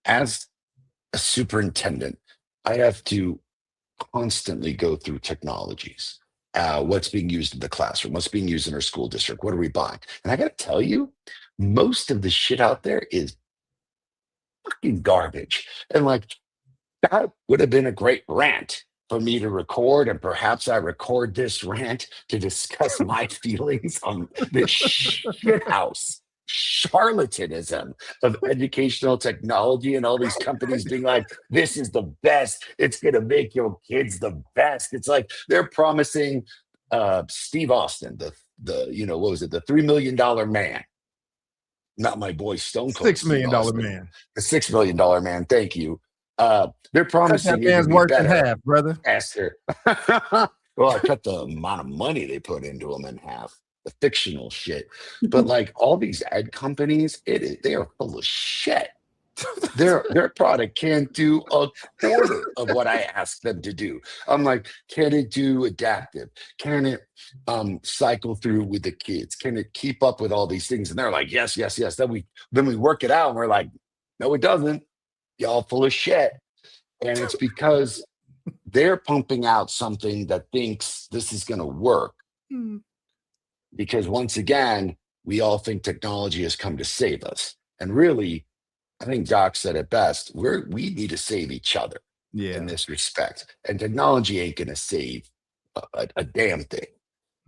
as a superintendent, I have to constantly go through technologies. What's being used in the classroom? What's being used in our school district? What are we buying? And I got to tell you, most of the shit out there is fucking garbage. And like, that would have been a great rant for me to record. And perhaps I record this rant to discuss my feelings on this shit house charlatanism of educational technology and all these companies being like, this is the best. It's going to make your kids the best. It's like they're promising Steve Austin, what was it? The $3 million man. Not my boy Stone Cold. $6 million man. The $6 million man. Thank you. They're promising that man's worth in half, brother. Esther. Well, I cut the amount of money they put into them in half. The fictional shit. But like all these ad companies, they are full of shit. Their product can't do a quarter of what I ask them to do. I'm like, can it do adaptive? Can it cycle through with the kids? Can it keep up with all these things? And they're like, yes. Then we work it out and we're like, no, it doesn't. Y'all full of shit. And it's because they're pumping out something that thinks this is going to work. Because once again, we all think technology has come to save us. And really, I think Doc said it best. We need to save each other in this respect. And technology ain't going to save a damn thing.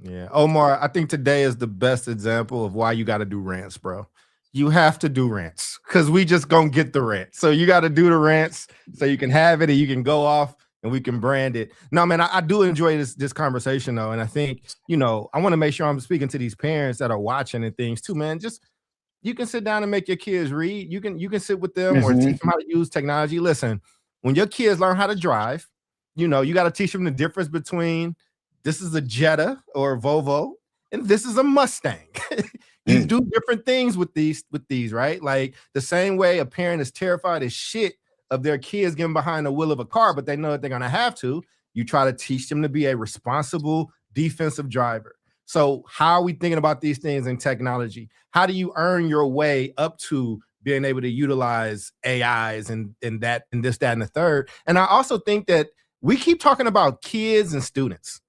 Yeah. Omar, I think today is the best example of why you got to do rants, bro. You have to do rants because we just going to get the rant. So you got to do the rants so you can have it and you can go off and we can brand it. No, man, I do enjoy this conversation, though. And I think, I want to make sure I'm speaking to these parents that are watching and things, too, man. Just you can sit down and make your kids read. You can sit with them or teach them how to use technology. Listen, when your kids learn how to drive, you got to teach them the difference between this is a Jetta or a Volvo and this is a Mustang. You do different things with these, right? Like the same way a parent is terrified as shit of their kids getting behind the wheel of a car, but they know that they're going to have to. You try to teach them to be a responsible defensive driver. So how are we thinking about these things in technology? How do you earn your way up to being able to utilize AIs and that and this, that, and the third? And I also think that we keep talking about kids and students.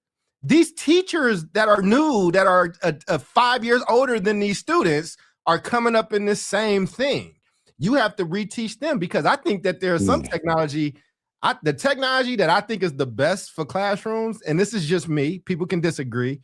These teachers that are new, that are 5 years older than these students, are coming up in this same thing. You have to reteach them, because I think that there's some technology, the technology that I think is the best for classrooms, and this is just me, people can disagree.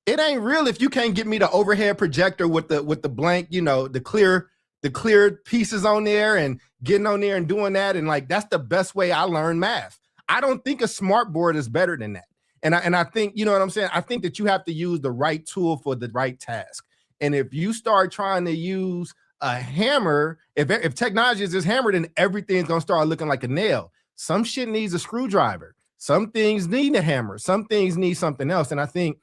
It ain't real if you can't get me the overhead projector with the blank, the clear pieces on there and getting on there and doing that. And like, that's the best way I learn math. I don't think a smart board is better than that. And I think, you know what I'm saying? I think that you have to use the right tool for the right task. And if you start trying to use a hammer, if technology is just hammered, then everything's going to start looking like a nail. Some shit needs a screwdriver. Some things need a hammer. Some things need something else. And I think,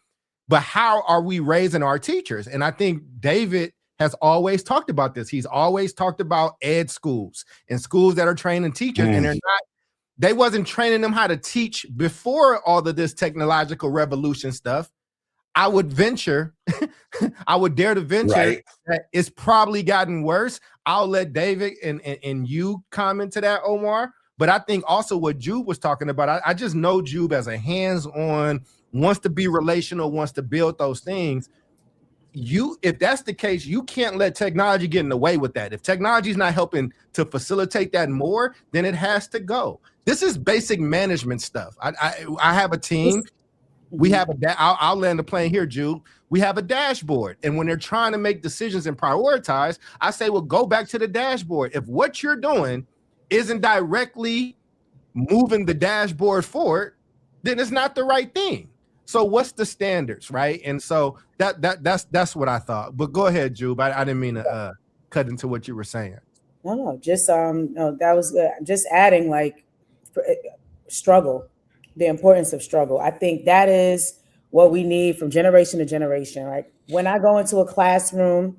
but how are we raising our teachers? And I think David has always talked about this. He's always talked about ed schools and schools that are training teachers, and they wasn't training them how to teach before all of this technological revolution stuff. I would venture, I would dare to venture that it's probably gotten worse. I'll let David and you comment to that, Omar. But I think also what Jube was talking about, I just know Jube as a hands-on, wants to be relational, wants to build those things. If that's the case, you can't let technology get in the way with that. If technology is not helping to facilitate that more, then it has to go. This is basic management stuff. I have a team. We have I'll land the plane here, Jude. We have a dashboard. And when they're trying to make decisions and prioritize, I say, well, go back to the dashboard. If what you're doing isn't directly moving the dashboard forward, then it's not the right thing. So what's the standards, right? And so that's what I thought. But go ahead, Jube. I didn't mean to cut into what you were saying. No, just no, that was good. Just adding like struggle, the importance of struggle. I think that is what we need from generation to generation. Right? When I go into a classroom,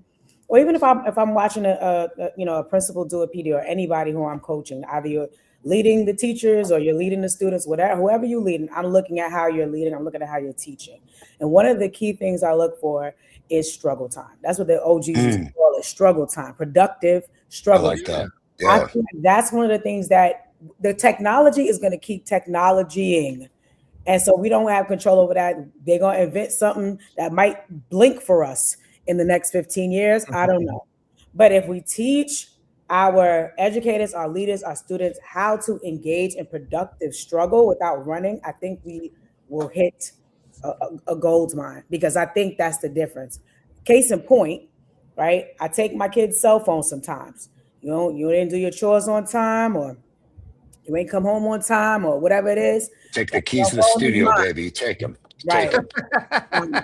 or even if I'm watching a principal do a PD, or anybody who I'm coaching, either you're leading the teachers or you're leading the students, whoever you're leading, I'm looking at how you're leading. I'm looking at how you're teaching. And one of the key things I look for is struggle time. That's what the OGs used to call it, struggle time, productive struggle. I like that. Yeah. I think that's one of the things that the technology is going to keep technologying. And so we don't have control over that. They're going to invent something that might blink for us in the next 15 years. I don't know. But if we teach our educators, our leaders, our students how to engage in productive struggle without running, I think we will hit a gold mine, because I think that's the difference. Case in point, right? I take my kids' cell phone sometimes. You didn't do your chores on time, or you ain't come home on time, or whatever it is. Take the keys to the studio, baby. Take them. Right.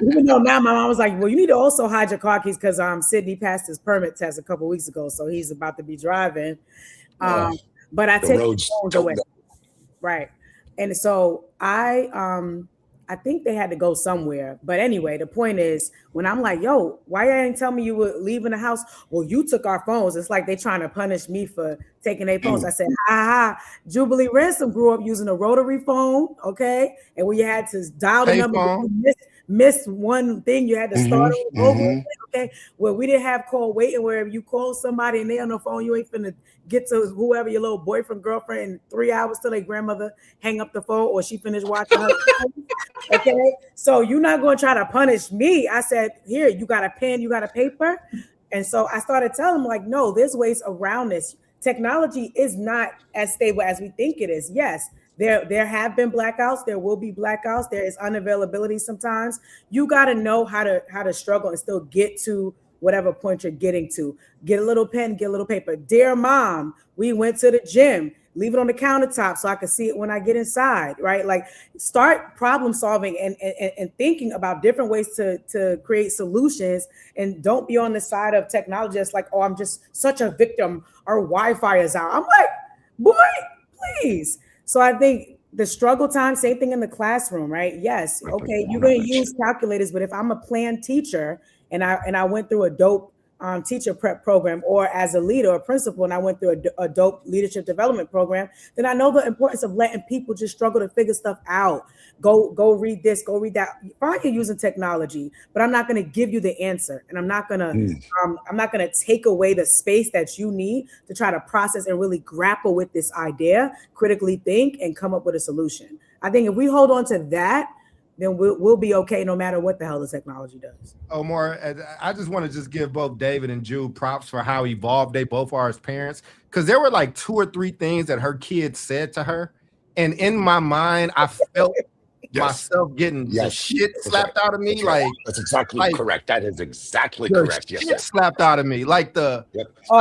Even though now my mom was like, well, you need to also hide your car keys, because Sydney passed his permit test a couple of weeks ago, so he's about to be driving. But I take the phones away. Right. And so I think they had to go somewhere. But anyway, the point is, when I'm like, yo, why you ain't tell me you were leaving the house? Well, you took our phones. It's like they trying to punish me for taking their phones. I said, Jubilee Ransom grew up using a rotary phone, okay? And when you had to dial the number, missed one thing, you had to start over. Okay. Well, we didn't have call waiting, where if you call somebody and they on the phone, you ain't finna get to whoever your little boyfriend, girlfriend in 3 hours till their grandmother hang up the phone or she finished watching her. Okay. So you're not going to try to punish me. I said, here, you got a pen, you got a paper. And so I started telling them, like, no, there's ways around this. Technology is not as stable as we think it is. Yes. There have been blackouts. There will be blackouts. There is unavailability sometimes. You got to know how to struggle and still get to whatever point you're getting to. Get a little pen, get a little paper. Dear mom, we went to the gym. leave it on the countertop so I can see it when I get inside, right? Like start problem solving and thinking about different ways to create solutions, and don't be on the side of technology that's like, oh, I'm just such a victim, our Wi-Fi is out. I'm like, boy, please. So I think the struggle time, same thing in the classroom, right? Yes, okay, you're going to use calculators, but if I'm a plan teacher and I went through a dope teacher prep program, or as a leader or principal, and I went through a dope leadership development program, then I know the importance of letting people just struggle to figure stuff out. Go read this, go read that. Fine, you're using technology, but I'm not going to give you the answer, and I'm not going to take away the space that you need to try to process and really grapple with this idea, critically think, and come up with a solution. I think if we hold on to that, then we'll be okay no matter what the hell the technology does. Omar, I just want to just give both David and Jude props for how evolved they both are as parents, because there were like 2 or 3 things that her kids said to her, and in my mind, I felt myself getting the shit slapped out of me. That's exactly correct. That is exactly correct. Yes, shit slapped out of me. Like I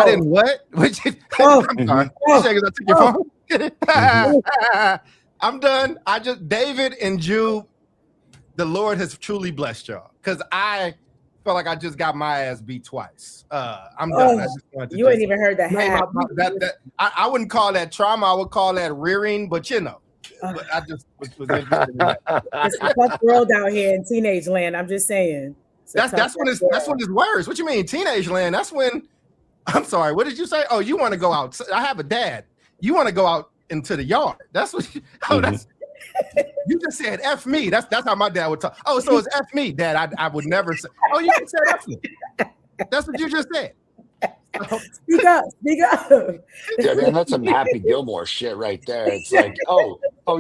didn't what? I'm sorry. I took your phone. I'm done. David and Jude, the Lord has truly blessed y'all, because I felt like I just got my ass beat twice. I'm done. You ain't even heard that. I wouldn't call that trauma. I would call that rearing, but you know. But I just was interested in that. It's a tough world out here in teenage land. I'm just saying. That's when it's worse. What you mean, teenage land? That's when. I'm sorry. What did you say? Oh, you want to go out? I have a dad. You want to go out into the yard? That's what. That's. You just said F me. That's how my dad would talk. Oh, so it's F me, Dad. I would never say. Oh, you just said F me. That's what you just said. Speak up. Yeah, man, that's some Happy Gilmore shit right there. It's like,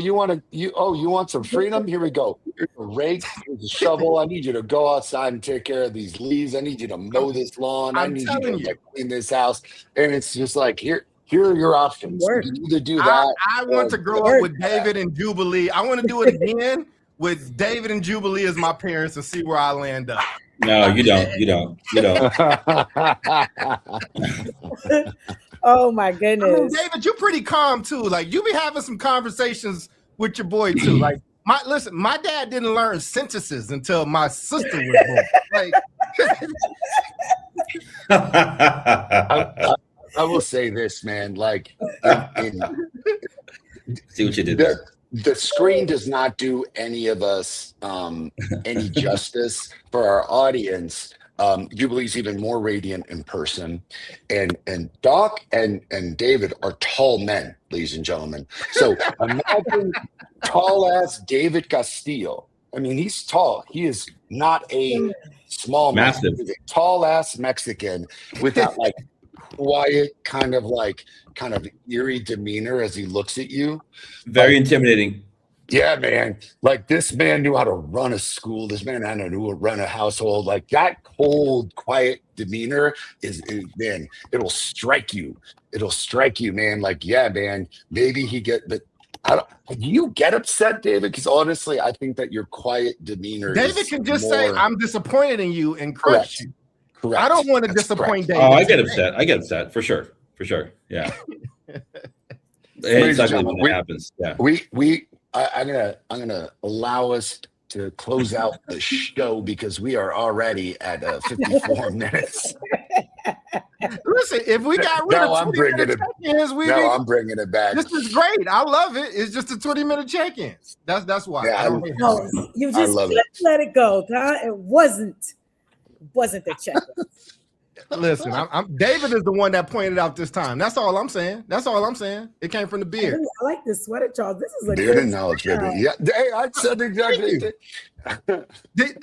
you want some freedom? Here we go. Here's a rake, here's a shovel. I need you to go outside and take care of these leaves. I need you to mow this lawn. I need you to clean this house. And it's just like, here are your options. You can either do that. I want to grow up with David and Jubilee. I want to do it again with David and Jubilee as my parents and see where I land up. No, you don't. Oh my goodness. I mean, David, you're pretty calm too. Like you be having some conversations with your boy too. Like my dad didn't learn sentences until my sister was born. I will say this, man. Like, see what you did there. The screen does not do any of us any justice for our audience. Jubilee's even more radiant in person, and Doc and David are tall men, ladies and gentlemen. So imagine tall ass David Castillo. I mean, he's tall. He is not a small man. Massive. He's a tall ass Mexican with that like quiet kind of eerie demeanor as he looks at you. Very intimidating. Yeah, man. Like this man knew how to run a school. This man knew how to run a household. Like that cold, quiet demeanor man, it'll strike you. It'll strike you, man. Like, yeah, man, maybe do you get upset, David? Because honestly, I think that your quiet demeanor. David can just say, "I'm disappointed in you," and crush you. Correct. I don't want to disappoint David. Oh, I get upset for sure. Yeah. It's ugly when that happens. Yeah. I'm gonna allow us to close out the show because we are already at 54 minutes. Listen, if we got rid of 20-minute check-ins, I'm bringing it back. This is great. I love it. It's just a 20-minute check-ins. That's why. Yeah, you just let it go, huh? It wasn't the check-in. Listen, I'm David is the one that pointed out this time. That's all I'm saying. It came from the beard. I like this sweater, Charles. This is a beard and knowledge, baby. Yeah, hey, I said exactly. Why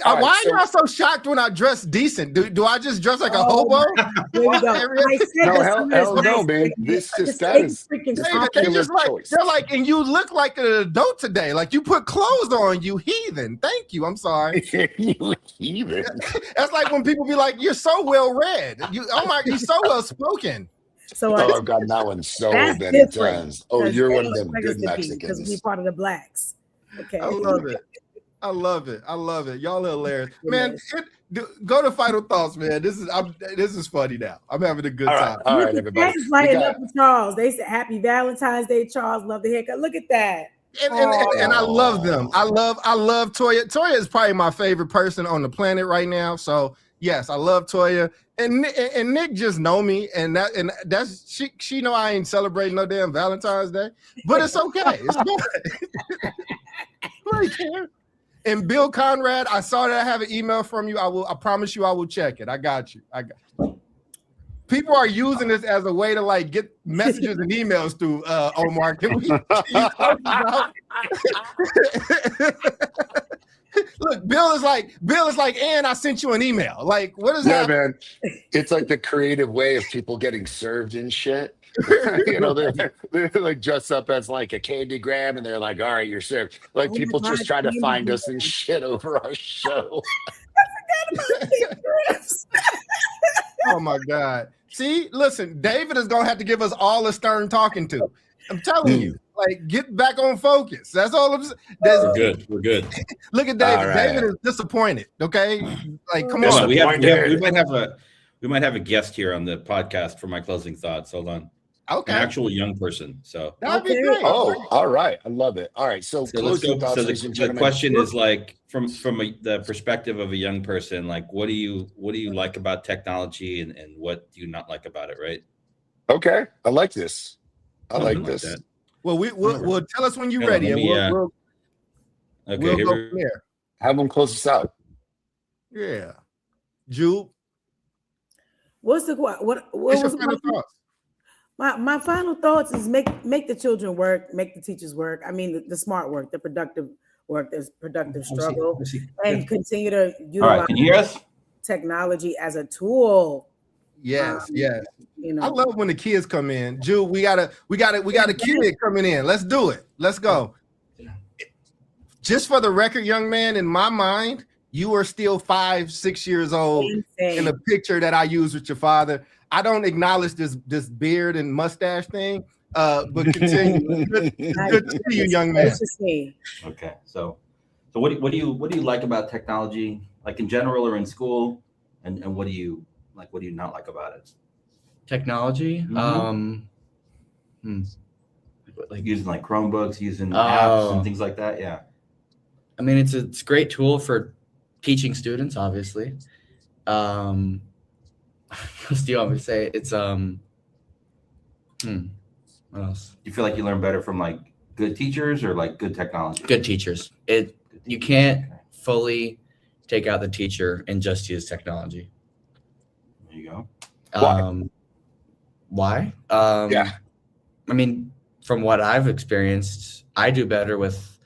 are y'all so shocked when I dress decent? Do I just dress like a hobo? Hell no, man. This just that is popular choice. They're like, and you look like an adult today. Like you put clothes on, you heathen. Thank you. I'm sorry. You heathen. That's like when people be like, "You're so well read. You're so well spoken." So I've gotten that one so many times. Oh, you're one of them good Mexicans. Because we're part of the blacks. Okay. I love it. I love it. I love it. Y'all are hilarious, man. Go to final thoughts, man. This is funny now. I'm having a good time. All right, everybody. That's lighting up for Charles. They said Happy Valentine's Day, Charles. Love the haircut. Look at that. And I love them. I love Toya. Toya is probably my favorite person on the planet right now. So yes, I love Toya. And Nick just know me, and that's she know I ain't celebrating no damn Valentine's Day, but it's okay. It's good. Like, and Bill Conrad, I saw that I have an email from you. I promise you I will check it. I got you. People are using this as a way to like get messages and emails through Omar. Can we Look, Bill is like, and I sent you an email. Like, what is that? Man. It's like the creative way of people getting served and shit. They're like dressed up as like a candygram, and they're like, all right, you're served. Like people just try to find us and shit over our show. Oh my God. See, listen, David is gonna have to give us all a stern talking to. I'm telling you, like, get back on focus. That's all I'm saying. We're good. Look at David. Right. David is disappointed. Okay. Like, come on. We might have a guest here on the podcast for my closing thoughts. Hold on. Okay. An actual young person. So that'd be great. Oh, all right. I love it. All right. So closing thoughts, the question is like from the perspective of a young person, like what do you like about technology and what do you not like about it, right? Okay. I like this. I like this. That. Well, we'll tell us when you're ready. Okay, we'll go from there. Have them close us out. Yeah. Jude. What's your final thoughts? My final thoughts is make the children work, make the teachers work. I mean, the smart work, the productive work, the productive struggle, and continue to utilize can you hear us? Technology as a tool. Yes, yes. I love when the kids come in. Jude, we got a kid coming in. Let's do it. Let's go. Just for the record, young man, in my mind, you are still 5-6 years old in the picture that I use with your father. I don't acknowledge this beard and mustache thing, but continue. Good to see you, young man. Okay, so what do you like about technology, like in general or in school, and what do you not like about it? Technology, like using like Chromebooks, using apps and things like that. Yeah, I mean it's a great tool for teaching students, obviously. What else do you want me to say? It's what else? You feel like you learn better from like good teachers or like good technology? Good teachers. You can't fully take out the teacher and just use technology. There you go. Why? Yeah. I mean, from what I've experienced, I do better with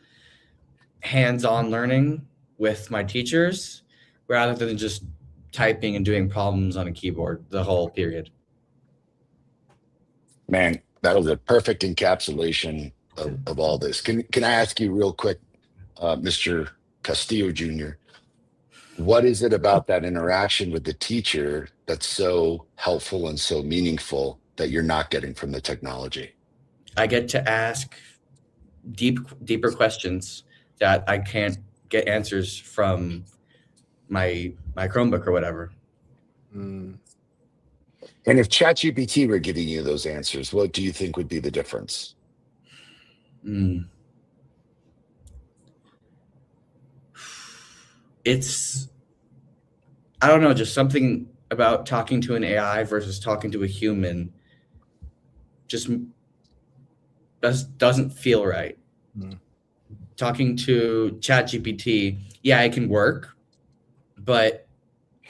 hands-on learning with my teachers rather than just typing and doing problems on a keyboard the whole period. Man, that was a perfect encapsulation of all this. Can I ask you real quick, Mr. Castillo Jr., what is it about that interaction with the teacher that's so helpful and so meaningful that you're not getting from the technology? I get to ask deeper questions that I can't get answers from my Chromebook or whatever. And if ChatGPT were giving you those answers, what do you think would be the difference? It's, I don't know, just something about talking to an AI versus talking to a human just doesn't feel right. Talking to ChatGPT, yeah, it can work, but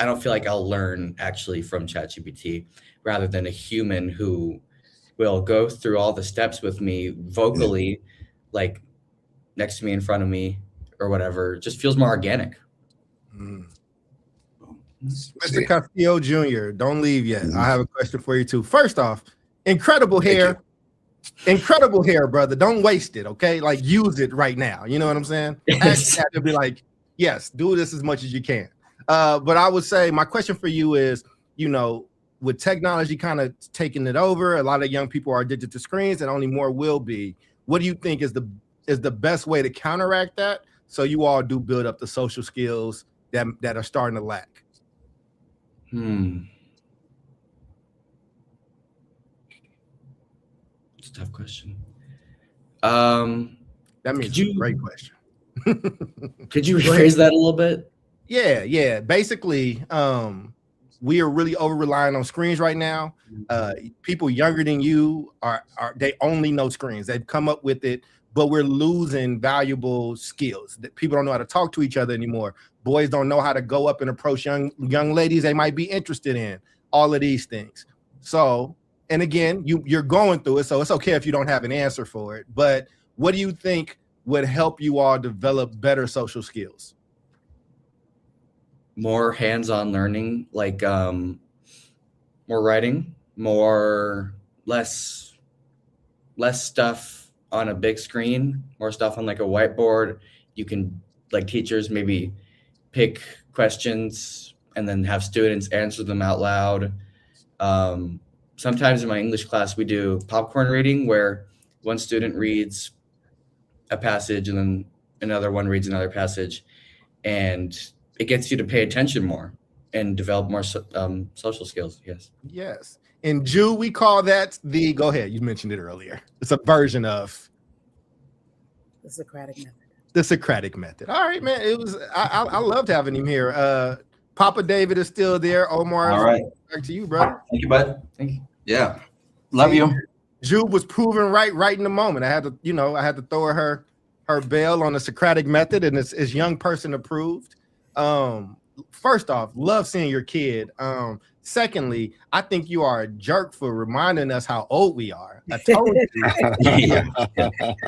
I don't feel like I'll learn actually from ChatGPT rather than a human who will go through all the steps with me vocally, like next to me, in front of me, or whatever. It just feels more organic. Mr. Castillo Jr., don't leave yet. I have a question for you too. First off, incredible hair. Incredible hair, brother. Don't waste it, okay? Like, use it right now. You know what I'm saying? Actually, have to be like, yes, do this as much as you can. But I would say my question for you is, with technology kind of taking it over, a lot of young people are addicted to screens, and only more will be. What do you think is the best way to counteract that so you all do build up the social skills that are starting to lack? It's a tough question. That means it's a great question. Could you rephrase that a little bit? Yeah. Basically, we are really over relying on screens right now. People younger than you are they only know screens. They've come up with it, but we're losing valuable skills that people don't know how to talk to each other anymore. Boys don't know how to go up and approach young ladies they might be interested in. All of these things. So, and again, you're going through it, so it's okay if you don't have an answer for it. But what do you think would help you all develop better social skills? More hands-on learning, like more writing, less stuff on a big screen, more stuff on like a whiteboard. You can, like, teachers maybe pick questions and then have students answer them out loud. Sometimes in my English class, we do popcorn reading, where one student reads a passage and then another one reads another passage, and it gets you to pay attention more and develop more social skills. Yes. In Jew, we call that go ahead. You mentioned it earlier. It's a version of the Socratic method. The Socratic method. All right, man. It was. I loved having him here. Papa David is still there. Omar. All right. Back to you, brother. Thank you, bud. Thank you. Yeah. Love you. Jude was proven right in the moment. I had to throw her bell on the Socratic method, and it's young person approved. First off, love seeing your kid. Secondly, I think you are a jerk for reminding us how old we are. I told you.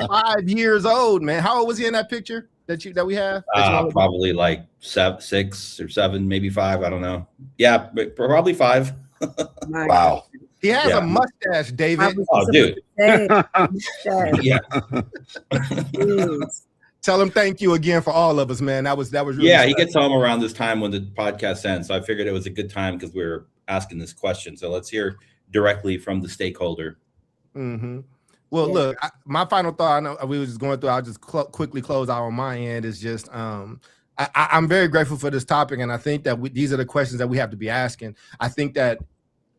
5 years old, man. How old was he in that picture that we have? Probably like 6 or 7, maybe 5. I don't know. Yeah, but probably 5. Wow. He has a mustache, David. Oh, dude. Yeah. Tell him thank you again for all of us, man. That was really yeah. He gets home around this time when the podcast ends, so I figured it was a good time because we were asking this question. So let's hear directly from the stakeholder. Mm-hmm. Well, look, my final thought. I know we were just going through. I'll just quickly close out on my end. Is just I'm very grateful for this topic, and I think that these are the questions that we have to be asking. I think that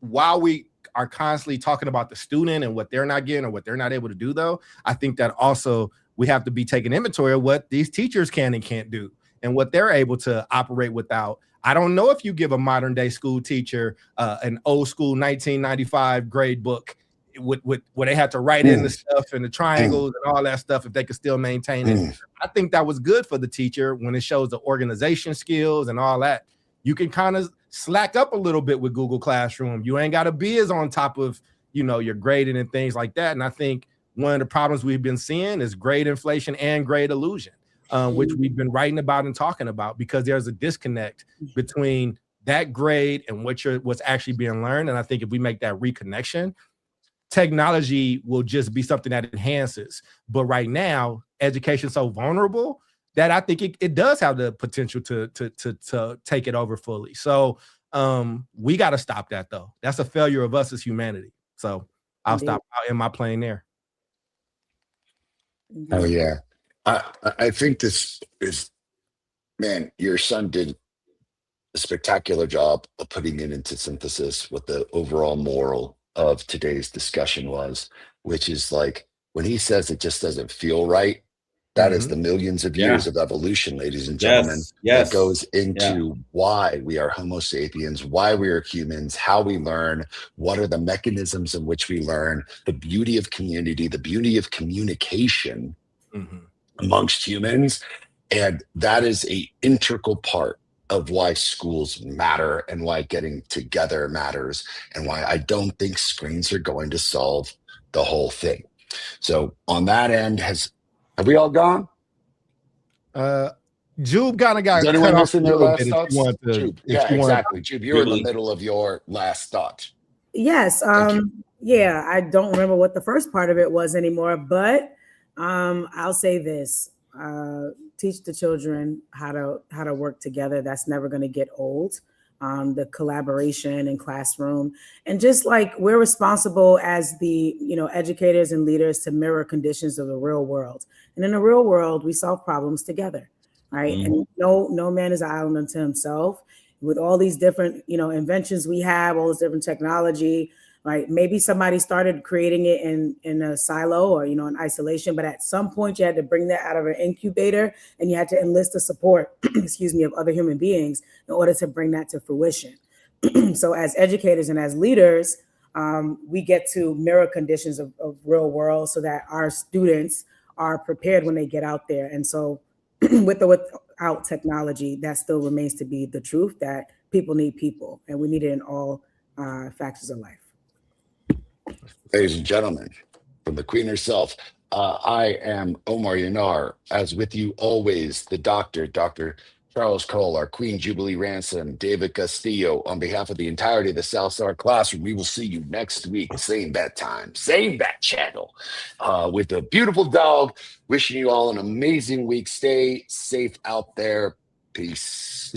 while we are constantly talking about the student and what they're not getting or what they're not able to do, though, I think that also we have to be taking inventory of what these teachers can and can't do and what they're able to operate without. I don't know if you give a modern day school teacher an old school 1995 grade book with where they had to write in the stuff and the triangles and all that stuff, if they could still maintain it. I think that was good for the teacher when it shows the organization skills and all that. You can kind of slack up a little bit with Google Classroom. You ain't got to be as on top of, your grading and things like that. And I think one of the problems we've been seeing is grade inflation and grade illusion, which we've been writing about and talking about, because there's a disconnect between that grade and what's actually being learned. And I think if we make that reconnection, technology will just be something that enhances. But right now, education is so vulnerable that I think it does have the potential to take it over fully. So we got to stop that, though. That's a failure of us as humanity. So I'll stop in my plane there. Oh yeah. I think this is, man, your son did a spectacular job of putting it into synthesis what the overall moral of today's discussion was, which is like when he says it just doesn't feel right, that is the millions of years of evolution, ladies and gentlemen, that goes into why we are Homo sapiens, why we are humans, how we learn, what are the mechanisms in which we learn, the beauty of community, the beauty of communication amongst humans. And that is an integral part of why schools matter and why getting together matters and why I don't think screens are going to solve the whole thing. So on that end, have we all gone? Jube kind of got Does anyone listen to their last thoughts? Jube, exactly. Jube, you're in the middle of your last thought. Yes. Yeah, I don't remember what the first part of it was anymore, but I'll say this. Teach the children how to work together. That's never going to get old. The collaboration in classroom, and just like we're responsible as the educators and leaders to mirror conditions of the real world. And in the real world, we solve problems together. right? And no man is an island unto himself. With all these different, inventions we have, all this different technology, right? Maybe somebody started creating it in a silo or, in isolation, but at some point you had to bring that out of an incubator and you had to enlist the support, of other human beings in order to bring that to fruition. So as educators and as leaders, we get to mirror conditions of real world so that our students are prepared when they get out there. And so with or without technology, that still remains to be the truth, that people need people, and we need it in all factors of life. Ladies and gentlemen, from the Queen herself, I am Omar Yanar, as with you always, the Dr. Charles Cole, our Queen Jubilee Ransom, David Castillo. On behalf of the entirety of the Southstar Classroom, we will see you next week, same bat time, same bat channel, with a beautiful dog. Wishing you all an amazing week. Stay safe out there. Peace.